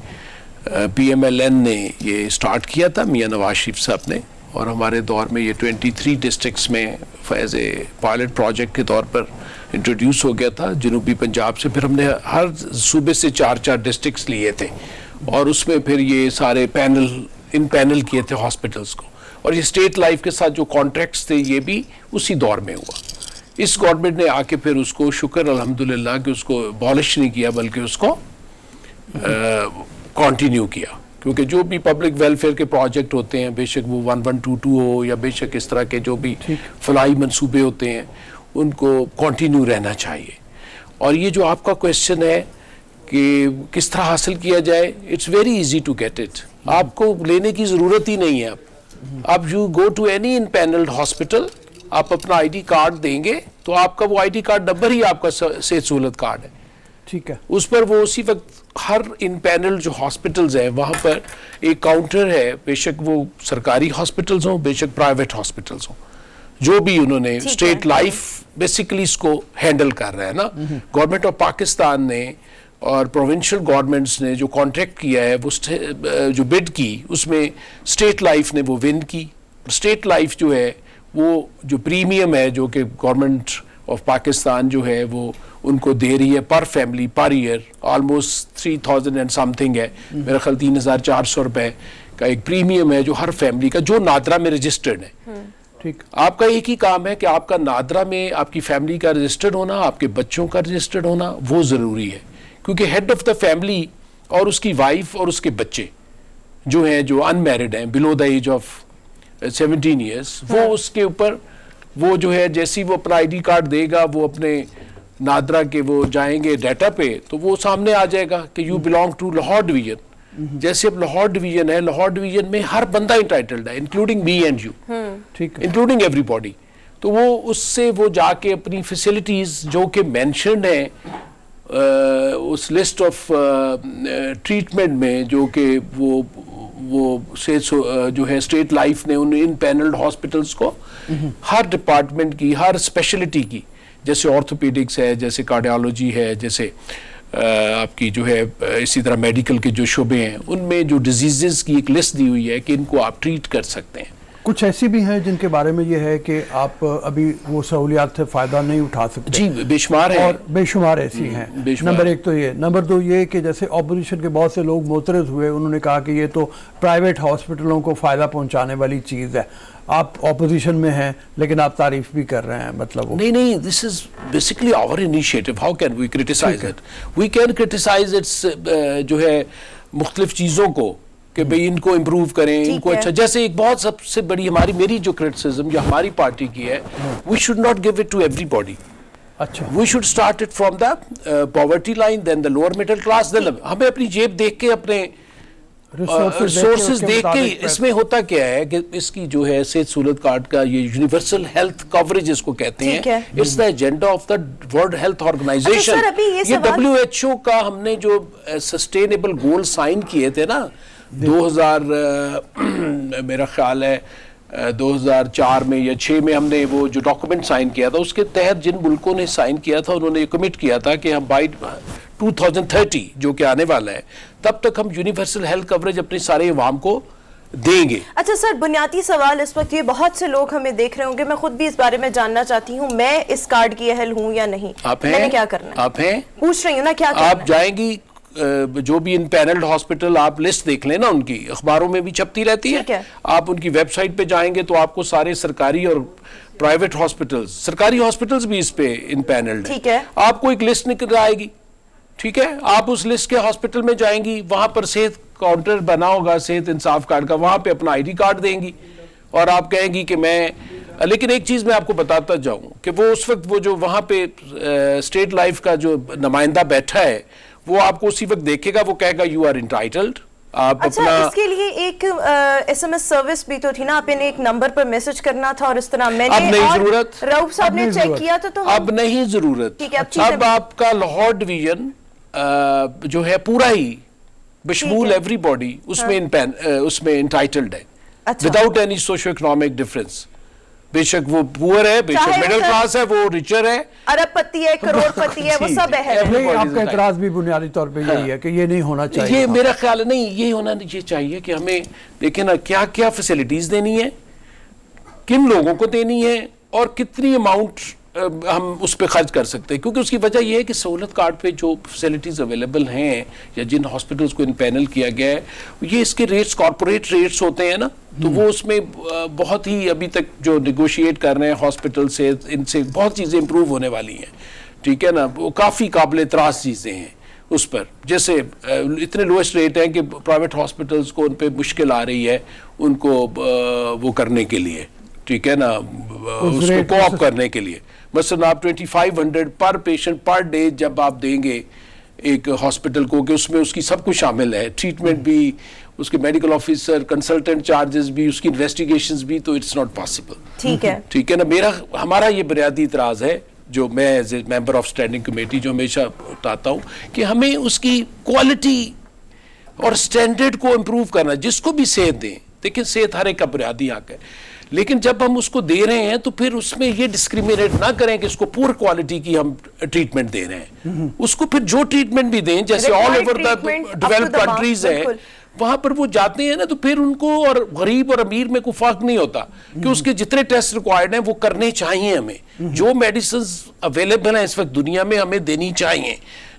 PMLN نے یہ سٹارٹ کیا تھا میاں نواز شریف صاحب نے, اور ہمارے دور میں یہ 23 ڈسٹرکٹس میں ایز اے پائلٹ پروجیکٹ کے طور پر انٹروڈیوس ہو گیا تھا جنوبی پنجاب سے. پھر ہم نے ہر صوبے سے 4 ڈسٹرکٹس لیے تھے, اور اس میں پھر یہ سارے پینل کیے تھے ہاسپٹلس کو, اور یہ اسٹیٹ لائف کے ساتھ جو کانٹریکٹس تھے یہ بھی اسی دور میں ہوا. اس گورنمنٹ نے آ کے پھر اس کو شکر الحمدللہ کہ اس کو abolish نہیں کیا بلکہ اس کو کنٹینیو کیا, کیونکہ جو بھی پبلک ویلفیئر کے پروجیکٹ ہوتے ہیں, بے شک وہ 1122 ہو یا بے شک اس طرح کے جو بھی فلاحی منصوبے ہوتے ہیں, ان کو کنٹینیو رہنا چاہیے. اور یہ جو آپ کا کویشچن ہے کہ کس طرح حاصل کیا جائے, it's very easy to get it. آپ کو لینے کی ضرورت ہی نہیں ہے. اب you go to any empanelled hospital, آپ اپنا آئی ڈی کارڈ دیں گے تو آپ کا وہ آئی ڈی کارڈ نمبر ہی آپ کا صحت سہولت کارڈ ہے. ٹھیک ہے, اس پر وہ اسی وقت ہر ان پینل جو ہاسپٹلز ہیں وہاں پر ایک کاؤنٹر ہے, بے شک وہ سرکاری ہاسپٹلز ہوں بے شک پرائیویٹ ہاسپٹلز ہوں, جو بھی انہوں نے اسٹیٹ لائف بیسیکلی اس کو ہینڈل کر رہا ہے نا. گورنمنٹ آف پاکستان نے اور پروونشل گورنمنٹس نے جو کانٹریکٹ کیا ہے, وہ جو بڈ کی اس میں اسٹیٹ لائف نے وہ ون کی. اسٹیٹ لائف جو ہے وہ جو پریمیم ہے جو کہ گورنمنٹ آف پاکستان جو ہے وہ ان کو دے رہی ہے per family per year almost 3000 and something ہے, میرا خیال 3400 روپے کا ایک پریمیم ہے جو ہر فیملی کا جو نادرا میں رجسٹرڈ ہے. ٹھیک, آپ کا ایک ہی کام ہے کہ آپ کا نادرا میں آپ کی فیملی کا رجسٹرڈ ہونا, آپ کے بچوں کا رجسٹرڈ ہونا وہ ضروری ہے, کیونکہ ہیڈ آف دا فیملی اور اس کی وائف اور اس کے بچے جو ہیں جو ان میرڈ ہیں بلو دا ایج آف 17 ایئرس, وہ اس کے اوپر وہ جو ہے جیسی وہ اپنا آئی ڈی کارڈ دے گا, وہ اپنے نادرا کے وہ جائیں گے ڈیٹا پہ تو وہ سامنے آ جائے گا کہ you belong to Lahore division. جیسے اب لاہور ڈویژن ہے, لاہور ڈویژن میں ہر بندہ انٹائٹلڈ ہے including me and you, including every body. تو وہ اس سے وہ جا کے اپنی فیسلٹیز جو کہ مینشنڈ ہیں اس لسٹ آف ٹریٹمنٹ میں جو کہ وہ جو ہے اسٹیٹ لائف نے ان پینلڈ ہاسپٹلس کو ہر ڈپارٹمنٹ کی ہر اسپیشلٹی کی, جیسے آرتھوپیڈکس ہے, جیسے کارڈیالوجی ہے, جیسے آپ کی جو ہے اسی طرح میڈیکل کے جو شعبے ہیں ان میں جو ڈیزیزز کی ایک لسٹ دی ہوئی ہے کہ ان کو آپ ٹریٹ کر سکتے ہیں. کچھ ایسی بھی ہیں جن کے بارے میں یہ ہے کہ آپ ابھی وہ سہولیات سے فائدہ نہیں اٹھا سکتے. جی بے شمار ہیں, اور بے شمار ایسی ہیں. نمبر 1 تو یہ, نمبر 2 یہ کہ جیسے اپوزیشن کے بہت سے لوگ معترض ہوئے, انہوں نے کہا کہ یہ تو پرائیویٹ ہاسپٹلوں کو فائدہ پہنچانے والی چیز ہے. آپ اپوزیشن میں ہیں لیکن آپ تعریف بھی کر رہے ہیں, مطلب نہیں, this is basically our initiative. How can we criticize it? We can criticize its جو ہے مختلف چیزوں کو کہ بھئی ان کو امپروو کریں, ان کو اچھا. جیسے ایک بہت سب سے بڑی میری جو کرٹیسزم جو ہماری پارٹی کی ہے, we should not give it to everybody. اچھا, we should start it from the poverty line, then the lower middle class, then ہمیں اپنی جیب دیکھ کے اپنے ریسورسز دیکھ کے. اس میں ہوتا کیا ہے کہ اس کی جو ہے صحت سہولت کارڈ کا یہ یونیورسل ہیلتھ کوریج اس کو کہتے ہیں, it's the agenda of the World Health Organization. یہ WHO کا ہم نے جو سسٹینیبل گول سائن کیے تھے نا 2000 میرا خیال ہے 2004 میں یا 6 میں ہم نے وہ جو ڈاکومنٹ سائن کیا تھا, اس کے تحت جن ملکوں نے سائن کیا تھا انہوں نے یہ کمٹ کیا تھا کہ ہم بائی 2030 جو کہ آنے والا ہے تب تک ہم یونیورسل ہیلتھ کوریج اپنے سارے عوام کو دیں گے. اچھا سر, بنیادی سوال اس وقت یہ, بہت سے لوگ ہمیں دیکھ رہے ہوں گے, میں خود بھی اس بارے میں جاننا چاہتی ہوں, میں اس کارڈ کی اہل ہوں یا نہیں, میں نے کیا کرنا ہے؟ آپ ہیں, پوچھ رہی ہوں نا کیا کرنا ہے. آپ جائیں گی جو بھی ان پینلڈ ہاسپٹل آپ لسٹ دیکھ لیں نا, ان کی اخباروں میں بھی چھپتی رہتی ہے, آپ ان کی ویب سائٹ پہ جائیں گے تو آپ کو سارے سرکاری اور پرائیویٹ ہاسپٹلز, سرکاری ہاسپٹلز بھی اس پہ ان پینلڈ ہیں, آپ کو ایک لسٹ نکل آئے گی. ٹھیک ہے, آپ اس لسٹ کے ہاسپٹل میں جائیں گی, وہاں پر صحت کاؤنٹر بنا ہوگا صحت انصاف کارڈ کا, وہاں پہ اپنا آئی ڈی کارڈ دیں گی اور آپ کہیں گی کہ میں. لیکن ایک چیز میں آپ کو بتاتا جاؤں کہ وہ اس وقت وہ جو وہاں پہ اسٹیٹ لائف کا جو نمائندہ بیٹھا ہے وہ آپ کو اسی وقت دیکھے گا, وہ کہے گا یو آر انٹائٹلڈ. اچھا, اس کے لیے ایک SMS سروس بھی تو تھی نا, آپ نے ایک نمبر پر میسج کرنا تھا اور اس طرح میں نے, اب نہیں ضرورت, رؤف صاحب نے چیک کیا تو اب نہیں ضرورت. اب آپ کا لاہور ڈویژن جو ہے پورا ہی بشمول ایوری باڈی اس میں انٹائٹلڈ ہے without any socio economic difference. بے شک وہ پور ہے, بے شک چاہے مڈل وہ کلاس ہے, وہ ریچر ہے, ارب پتی ہے, کروڑ پتی ہے, وہ سب ہے. نہیں, آپ کا اعتراض بھی بنیادی طور پہ یہی ہے کہ یہ نہیں ہونا چاہیے. یہ میرا خیال نہیں, یہ ہونا یہ چاہیے کہ ہمیں دیکھیں نا کیا کیا فیسلٹیز دینی ہے, کن لوگوں کو دینی ہے, اور کتنی اماؤنٹ ہم اس پہ خرچ کر سکتے ہیں. کیونکہ اس کی وجہ یہ ہے کہ سہولت کارڈ پہ جو فیسلٹیز اویلیبل ہیں یا جن ہاسپٹلس کو پینل کیا گیا ہے, یہ اس کے ریٹس کارپوریٹ ریٹس ہوتے ہیں نا, تو وہ اس میں بہت ہی ابھی تک جو نیگوشیٹ کر رہے ہیں ہاسپٹل سے, ان سے بہت چیزیں امپروو ہونے والی ہیں. ٹھیک ہے نا, وہ کافی قابل اعتراض چیزیں ہیں اس پر. جیسے اتنے لویسٹ ریٹ ہیں کہ پرائیویٹ ہاسپٹلس کو ان پہ مشکل آ رہی ہے ان کو وہ کرنے کے لیے, ٹھیک ہے نا, اس کو کوآپ کرنے کے لیے. مثلا آپ 2500 پر پیشنٹ پر ڈے جب آپ دیں گے ایک ہاسپٹل کو, کہ اس میں اس کی سب کچھ شامل ہے, ٹریٹمنٹ بھی, اس کے میڈیکل آفیسر, کنسلٹنٹ چارجز بھی, اس کی انویسٹیگیشنز بھی, تو اٹس ناٹ پاسبل. ٹھیک ہے, ٹھیک ہے نا. ہمارا یہ بنیادی اعتراض ہے جو میں as a member of standing committee جو ہمیشہ اٹھاتا ہوں, کہ ہمیں اس کی کوالٹی اور اسٹینڈرڈ کو امپروو کرنا. جس کو بھی صحت دیں, دیکھیں صحت ہر ایک کا بنیادی حق ہے, لیکن جب ہم اس کو دے رہے ہیں تو پھر اس میں یہ ڈسکریمنیٹ نہ کریں کہ اس کو پور کوالٹی کی ہم ٹریٹمنٹ دے رہے ہیں. اس کو پھر جو ٹریٹمنٹ بھی دیں, جیسے all over the developed countries ہیں, وہاں پر وہ جاتے ہیں نا, تو پھر ان کو اور غریب اور امیر میں کوئی فرق نہیں ہوتا, کہ اس کے جتنے ٹیسٹ ریکوائرڈ ہیں وہ کرنے چاہیے ہمیں. جو میڈیسنز اویلیبل ہیں اس وقت دنیا میں ہمیں دینی چاہیے,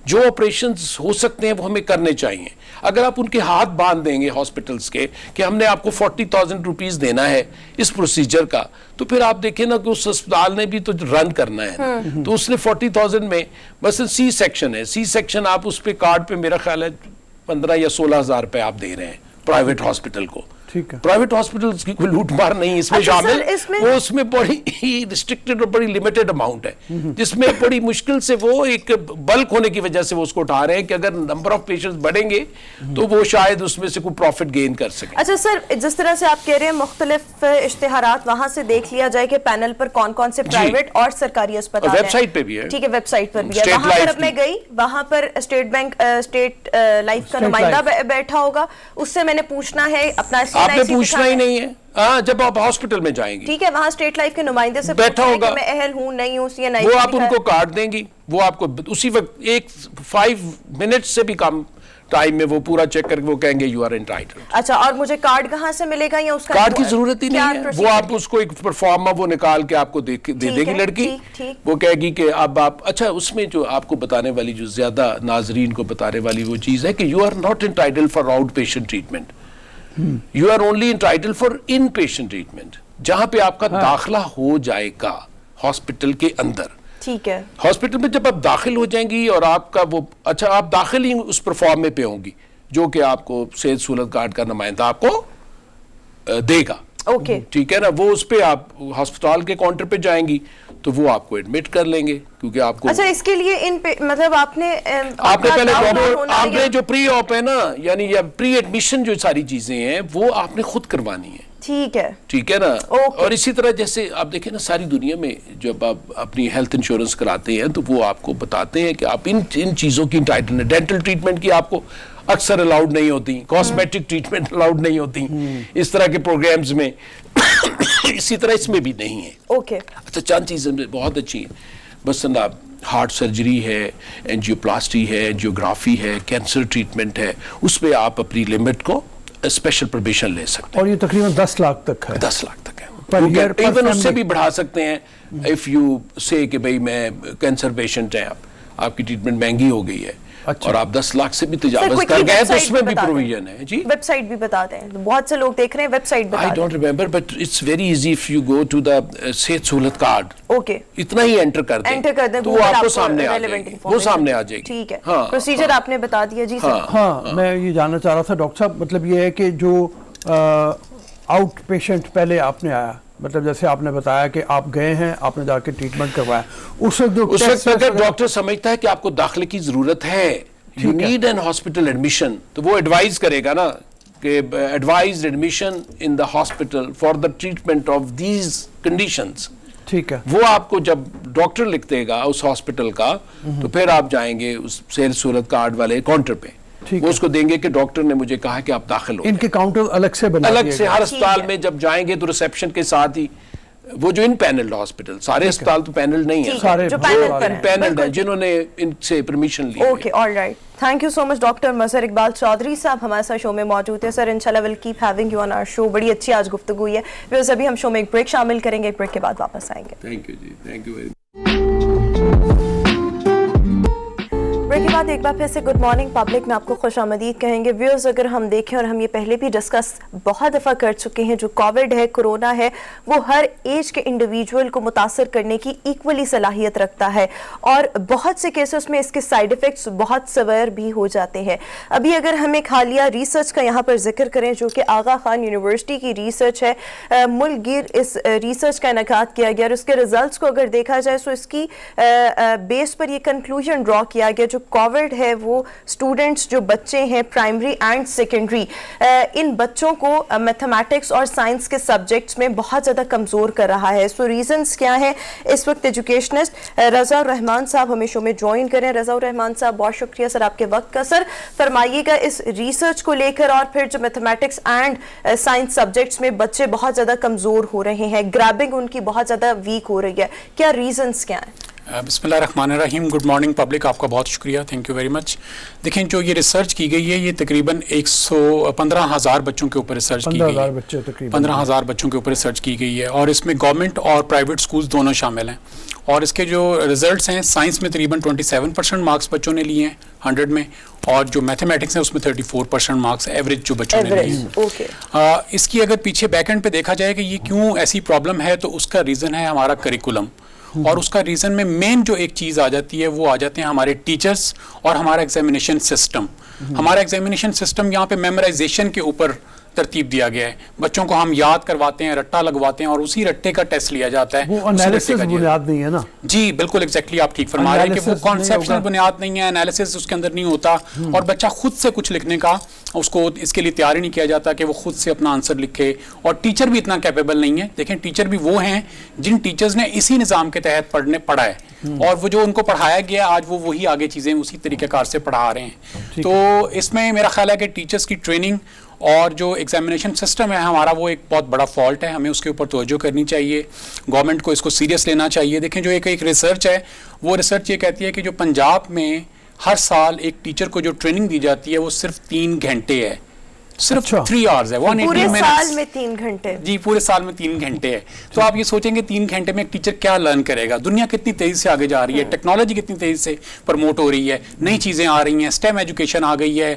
جو آپریشنز ہو سکتے ہیں وہ ہمیں کرنے چاہیے. اگر آپ ان کے ہاتھ باندھ دیں گے ہاسپٹلس کے کہ ہم نے آپ کو 40,000 روپیز دینا ہے اس پروسیجر کا, تو پھر آپ دیکھیں نا کہ اس اسپتال نے بھی تو رن کرنا ہے, تو اس نے 40,000 میں مثلا سی سیکشن ہے, سی سیکشن آپ اس پہ کارڈ پہ میرا خیال ہے 15 یا 16,000 روپے آپ دے رہے ہیں پرائیویٹ ہاسپٹل کو. پرائیویٹ ہاسپٹلس کی کوئی لوٹ مار نہیں اس میں شامل, وہ اس میں بڑی ریسٹرکٹڈ اور بڑی لیمیٹڈ اماؤنٹ ہے, جس میں بڑی مشکل سے وہ ایک بلک ہونے کی وجہ سے وہ اس کو اٹھا رہے ہیں کہ اگر نمبر آف پیشنٹس بڑھیں گے تو وہ شاید اس میں سے کوئی پروفٹ گین کر سکیں. اچھا سر, جس طرح سے آپ کہہ رہے ہیں مختلف اشتہارات, وہاں سے دیکھ لیا جائے کہ پینل پر کون کون سے پرائیویٹ اور سرکاری اسپتال ہیں. ویب سائٹ پہ بھی ہے, ٹھیک ہے, ویب سائٹ پر بھی ہے. وہاں پر اب میں گئی, وہاں پر اسٹیٹ بینک اسٹیٹ لائف کا نمائندہ بیٹھا ہوگا, اس سے میں نے پوچھنا ہے اپنا, آپ نے پوچھنا ہی نہیں ہے. ہاں, جب آپ ہاسپٹل میں جائیں گی, ٹھیک ہے, وہاں اسٹیٹ لائف کے نمائندے سے بیٹھا ہوگا, میں اہل ہوں نہیں ہوں یا نہیں, وہ آپ ان کو کارڈ دیں گی, وہ آپ کو اسی وقت 5 منٹ سے بھی کم ٹائم میں وہ پورا چیک کر کے وہ کہیں گے یو آر انٹائٹلڈ. اچھا, اور مجھے کارڈ کہاں سے ملے گا, یا اس کا کارڈ کی ضرورت ہی نہیں ہے, وہ آپ اس کو ایک پرفارما وہ نکال کے آپ کو دے دے گی لڑکی, وہ کہے گی کہ اب آپ, اچھا اس میں جو آپ کو بتانے والی, جو زیادہ ناظرین کو بتانے والی وہ چیز ہے کہ you are not entitled for out patient treatment, you are only entitled for in patient treatment, جہاں پہ آپ کا داخلہ ہو جائے گا ہاسپٹل کے اندر. ٹھیک ہے, ہاسپٹل میں جب آپ داخل ہو جائیں گی اور آپ کا وہ, اچھا آپ داخل ہی اس پرفارمے پہ ہوں گی جو کہ آپ کو صحت سہولت کارڈ کا نمائندہ آپ کو دے گا. اوکے, ٹھیک ہے نا, وہ اس پہ آپ ہسپتال کے کاؤنٹر پہ جائیں گی تو وہ آپ کو ایڈمٹ کر لیں گے, کیونکہ آپ کو, اچھا اس کے لیے مطلب آپ نے پہلے آپ نے جو پری آپ ہے نا, یعنی پری ایڈمیشن جو ساری چیزیں ہیں وہ آپ نے خود کروانی ہے. ٹھیک ہے, ٹھیک ہے نا. اور اسی طرح جیسے آپ دیکھیں نا, ساری دنیا میں جب آپ اپنی ہیلتھ انشورنس کراتے ہیں تو وہ آپ کو بتاتے ہیں کہ آپ ان چیزوں کی انٹائٹل, ڈینٹل ٹریٹمنٹ کی آپ کو اکثر الاؤڈ نہیں ہوتی, کاسمیٹک ٹریٹمنٹ الاؤڈ نہیں ہوتی اس طرح کے پروگرامز میں, اسی طرح اس میں بھی نہیں ہے. اوکے, اچھا چند چیزیں بہت اچھی ہیں, بس نا ہارٹ سرجری ہے, اینجیوپلاسٹی ہے, اینجیوگرافی ہے, کینسر ٹریٹمنٹ ہے, اس پہ آپ اپنی لمٹ کو اسپیشل پرمیشن لے سکتے ہیں, اور یہ تقریباً 10 لاکھ تک ہے. 10 لاکھ تک ہے, ایون اس سے بھی بڑھا سکتے ہیں. اف یو سے کہ بھئی میں کینسر پیشنٹ ہیں, آپ کی ٹریٹمنٹ مہنگی ہو گئی ہے, اور آپ 10 لاکھ سے بھی تجاوز کر گئے تو اس میں بھی پروویژن ہے. جی, ویب سائٹ بھی بتا دیں, بہت سے لوگ دیکھ رہے ہیں, ویب سائٹ بتا دیں. I don't remember but it's very easy if you go to the صحت سہولت کارڈ, اوکے, اتنا ہی انٹر کر دیں تو وہ آپ کو سامنے آ جائے گی, وہ سامنے آ جائے گی. ٹھیک ہے, پروسیجر آپ نے بتا دیا. جی سر. ہاں, میں یہ جاننا چاہ رہا تھا ڈاکٹر صاحب, مطلب یہ ہے کہ جو آؤٹ پیشنٹ پہلے آپ نے آیا, مطلب جیسے آپ نے بتایا کہ آپ گئے ہیں, آپ نے جا کے ٹریٹمنٹ کروایا, اس وقت اگر ڈاکٹر سمجھتا ہے کہ آپ کو داخلے کی ضرورت ہے, you need an hospital admission, تو وہ ایڈوائز کرے گا نا کہ advised admission in the hospital for the treatment of these conditions. ٹھیک ہے, وہ آپ کو جب ڈاکٹر لکھ دے گا اس ہاسپٹل کا, تو پھر آپ جائیں گے اس صحت سہولت کارڈ والے کاؤنٹر پہ, وہ اس کو دیں گے کہ ڈاکٹر نے مجھے کہا کہ آپ داخل ہو. ان کے کاؤنٹر الگ سے بنا الگ سے, ہر اسپتال میں جب جائیں گے تو ریسیپشن کے ساتھ ہی وہ جو ان پینلڈ ہاسپٹل, سارے اسپتال تو پینلڈ نہیں ہیں, سارے جو پینل پر ہیں, پینلڈ ہیں جنہوں نے ان سے پرمیشن لی. Okay, all right, thank you so much doctor Mazhar Iqbal Chaudhry صاحب ہمارے ساتھ شو میں موجود ہے. سر انشاءاللہ will keep having you on our show. بڑی اچھی آج گفتگو ہوئی ہے. ویورز ابھی ہم شو میں ایک بریک شامل کریں گے, ایک بریک کے بعد واپس آئیں گے. تھینک یو جی, thank you very much. Break کے بعد ایک بار پھر سے گڈ مارننگ پبلک میں آپ کو خوش آمدید کہیں گے. ویورز اگر ہم دیکھیں, اور ہم یہ پہلے بھی ڈسکس بہت دفعہ کر چکے ہیں, جو کووڈ ہے, کرونا ہے, وہ ہر ایج کے انڈیویجول کو متاثر کرنے کی ایکولی صلاحیت رکھتا ہے, اور بہت سے کیسز میں اس کے سائیڈ ایفیکٹس بہت سویر بھی ہو جاتے ہیں. ابھی اگر ہم ایک حالیہ ریسرچ کا یہاں پر ذکر کریں جو کہ آغا خان یونیورسٹی کی ریسرچ ہے, ملک گیر اس ریسرچ کا انعقاد کیا گیا, اور اس کے ریزلٹس کو اگر دیکھا جائے تو اس کی بیس پر یہ کنکلوژن ڈرا کیا گیا جو کووڈ ہے وہ اسٹوڈنٹس جو بچے ہیں پرائمری اینڈ سیکنڈری, ان بچوں کو میتھمیٹکس اور سائنس کے سبجیکٹس میں بہت زیادہ کمزور کر رہا ہے. سو ریزنس کیا ہیں؟ اس وقت ایجوکیشنسٹ رضا الرحمان صاحب ہمیں شو میں جوائن کریں. رضا الرحمان صاحب بہت شکریہ سر آپ کے وقت کا. سر فرمائیے گا اس ریسرچ کو لے کر, اور پھر جو میتھمیٹکس اینڈ سائنس سبجیکٹس میں بچے بہت زیادہ کمزور ہو رہے ہیں, گرابنگ ان کی بہت زیادہ ویک ہو رہی ہے, کیا ریزنس کیا ہیں؟ بسم اللہ الرحمن الرحیم. گڈ مارننگ پبلک, آپ کا بہت شکریہ, تھینک یو ویری مچ. دیکھیں جو یہ ریسرچ کی گئی ہے یہ تقریباً 115,000 بچوں کے اوپر ریسرچ کی گئی ہے. 15,000 بچوں کے اوپر ریسرچ کی گئی ہے, اور اس میں گورنمنٹ اور پرائیویٹ سکولز دونوں شامل ہیں. اور اس کے جو ریزلٹس ہیں, سائنس میں تقریباً 27% مارکس بچوں نے لیے ہیں 100 میں, اور جو میتھمیٹکس ہیں اس میں 34% مارکس ایوریج جو بچوں نے لیے ہیں. اس کی اگر پیچھے بیک اینڈ پہ دیکھا جائے کہ یہ کیوں ایسی پرابلم ہے, تو اس کا ریزن ہے ہمارا کریکولم. اور اس کا ریزن میں مین جو ایک چیز آ جاتی ہے وہ آ جاتے ہیں ہمارے ٹیچرز اور ہمارا ایگزامینیشن سسٹم. ہمارا ایگزامینیشن سسٹم یہاں پہ میمورائزیشن کے اوپر ترتیب دیا گیا ہے. بچوں کو ہم یاد کرواتے ہیں, رٹا لگواتے ہیں, اور اسی رٹے کا ٹیسٹ لیا جاتا ہے. وہ انالیسس بنیاد نہیں ہے نا. جی بالکل ایگزیکٹلی آپ ٹھیک فرما رہے ہیں کہ وہ کانسیپشنل بنیاد نہیں ہے, انالیسس اس کے اندر نہیں ہوتا, اور بچہ خود سے کچھ لکھنے کا اس کو اس کے لیے تیار ہی نہیں کیا جاتا کہ وہ خود سے اپنا آنسر لکھے. اور ٹیچر بھی اتنا کیپیبل نہیں ہے. دیکھیں ٹیچر بھی وہ ہیں جن ٹیچرز نے اسی نظام کے تحت پڑھا ہے, اور وہ جو ان کو پڑھایا گیا آج وہ وہی آگے چیزیں اسی طریقہ کار سے پڑھا رہے ہیں. تو اس میں میرا خیال ہے کہ ٹیچرز کی ٹریننگ اور جو ایگزامینیشن سسٹم ہے ہمارا وہ ایک بہت بڑا فالٹ ہے. ہمیں اس کے اوپر توجہ کرنی چاہیے, گورنمنٹ کو اس کو سیریس لینا چاہیے. دیکھیں جو ایک ریسرچ ہے, وہ ریسرچ یہ کہتی ہے کہ جو پنجاب میں ہر سال ایک ٹیچر کو جو ٹریننگ دی جاتی ہے وہ صرف 3 گھنٹے ہے, صرف 3 hours ہے. پورے سال میں 3 گھنٹے. جی پورے سال میں 3 گھنٹے ہے. تو آپ یہ سوچیں گے 3 گھنٹے میں ایک ٹیچر کیا لرن کرے گا؟ دنیا کتنی تیزی سے آگے جا رہی ہے, ٹیکنالوجی کتنی تیزی سے پروموٹ ہو رہی ہے, نئی چیزیں آ رہی ہیں, اسٹیم ایجوکیشن آ گئی ہے,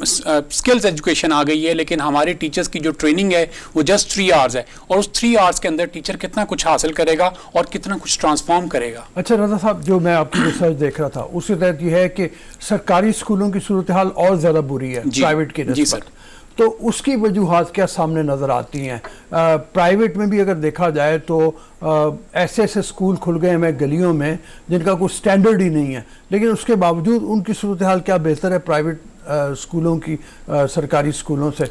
اسکلز ایجوکیشن آ گئی ہے, لیکن ہمارے ٹیچرز کی جو ٹریننگ ہے وہ جسٹ 3 hours ہے. اور اس 3 hours کے اندر ٹیچر کتنا کچھ حاصل کرے گا اور کتنا کچھ ٹرانسفارم کرے گا. اچھا رضا صاحب, جو میں آپ کی ریسرچ دیکھ رہا تھا اس کے تحت یہ ہے کہ سرکاری اسکولوں کی صورتحال اور زیادہ بری ہے پرائیویٹ کی نسبت, تو اس کی وجوہات کیا سامنے نظر آتی ہیں؟ پرائیویٹ میں بھی اگر دیکھا جائے تو ایسے اسکول کھل گئے ہیں گلیوں میں جن کا کوئی سٹینڈرڈ ہی نہیں ہے, لیکن اس کے باوجود ان کی صورتحال کیا بہتر ہے پرائیویٹ اسکولوں کی سرکاری اسکولوں سے؟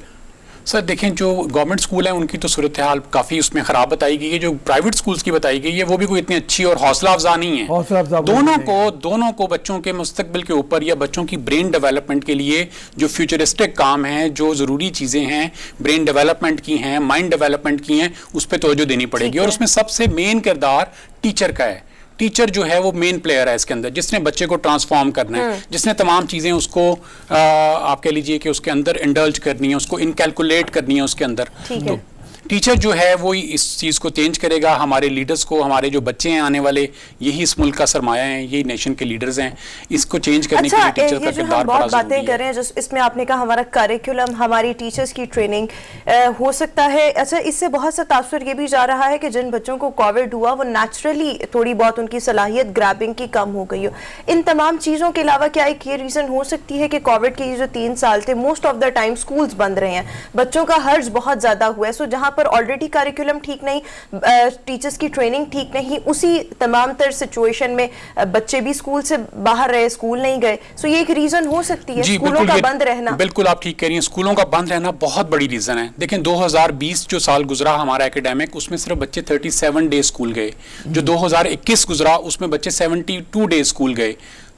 سر دیکھیں جو گورنمنٹ اسکول ہیں ان کی تو صورتحال کافی اس میں خراب بتائی گئی ہے. جو پرائیویٹ اسکولس کی بتائی گئی ہے وہ بھی کوئی اتنی اچھی اور حوصلہ افزا نہیں ہے. دونوں کو بچوں کے مستقبل کے اوپر یا بچوں کی برین ڈیولپمنٹ کے لیے جو فیوچرسٹک کام ہیں, جو ضروری چیزیں ہیں برین ڈیولپمنٹ کی ہیں, مائنڈ ڈیولپمنٹ کی ہیں, اس پہ توجہ دینی پڑے گی. اور اس میں سب سے مین کردار ٹیچر کا ہے. ٹیچر جو ہے وہ مین پلیئر ہے اس کے اندر, جس نے بچے کو ٹرانسفارم کرنا ہے, جس نے تمام چیزیں اس کو آپ کہہ لیجئے کہ اس کے اندر انڈلج کرنی ہے, اس کو انکیلکولیٹ کرنی ہے اس کے اندر. تو ٹیچر جو ہے وہ اس چیز کو چینج کرے گا. ہمارے لیڈرز کو, ہمارے جو بچے ہیں آنے والے, یہی اس ملک کا سرمایہ ہیں, یہی نیشن کے لیڈرز ہیں. اس کو چینج کرنے کے لیے ٹیچر کا کردار بڑا ضروری ہے. باتیں کر رہے ہیں اس میں آپ نے کہا ہمارا کریکولم, ہماری ٹیچرز کی ٹریننگ ہو سکتا ہے. اچھا اس سے بہت سا تاثر یہ بھی جا رہا ہے کہ جن بچوں کو کووڈ ہوا وہ نیچرلی تھوڑی بہت ان کی صلاحیت گرابنگ کی کم ہو گئی ہو. ان تمام چیزوں کے علاوہ کیا ایک یہ ریزن ہو سکتی ہے کہ کووڈ کے یہ جو 3 سال تھے most of the time schools بند رہے ہیں, بچوں کا حرج بہت زیادہ ہوا ہے. سو جہاں پر آلریڈی کریکولم ٹھیک نہیں, ٹیچرز کی ٹریننگ ٹھیک نہیں, اسی تمام تر سچویشن میں بچے بھی اسکول سے باہر رہے, اسکول نہیں گئے. سو یہ ایک ریزن ہو سکتی ہے اسکولوں کا بند رہنا. بالکل آپ ٹھیک کہہ رہی ہیں, اسکولوں کا بند رہنا بہت بڑی ریزن ہے. دیکھیں 2020 جو سال گزرا ہمارا ایکیڈیمک, اس میں صرف بچے 37 ڈیز اسکول گئے. جو 2021 گزرا اس میں بچے 72 ڈیز اسکول گئے.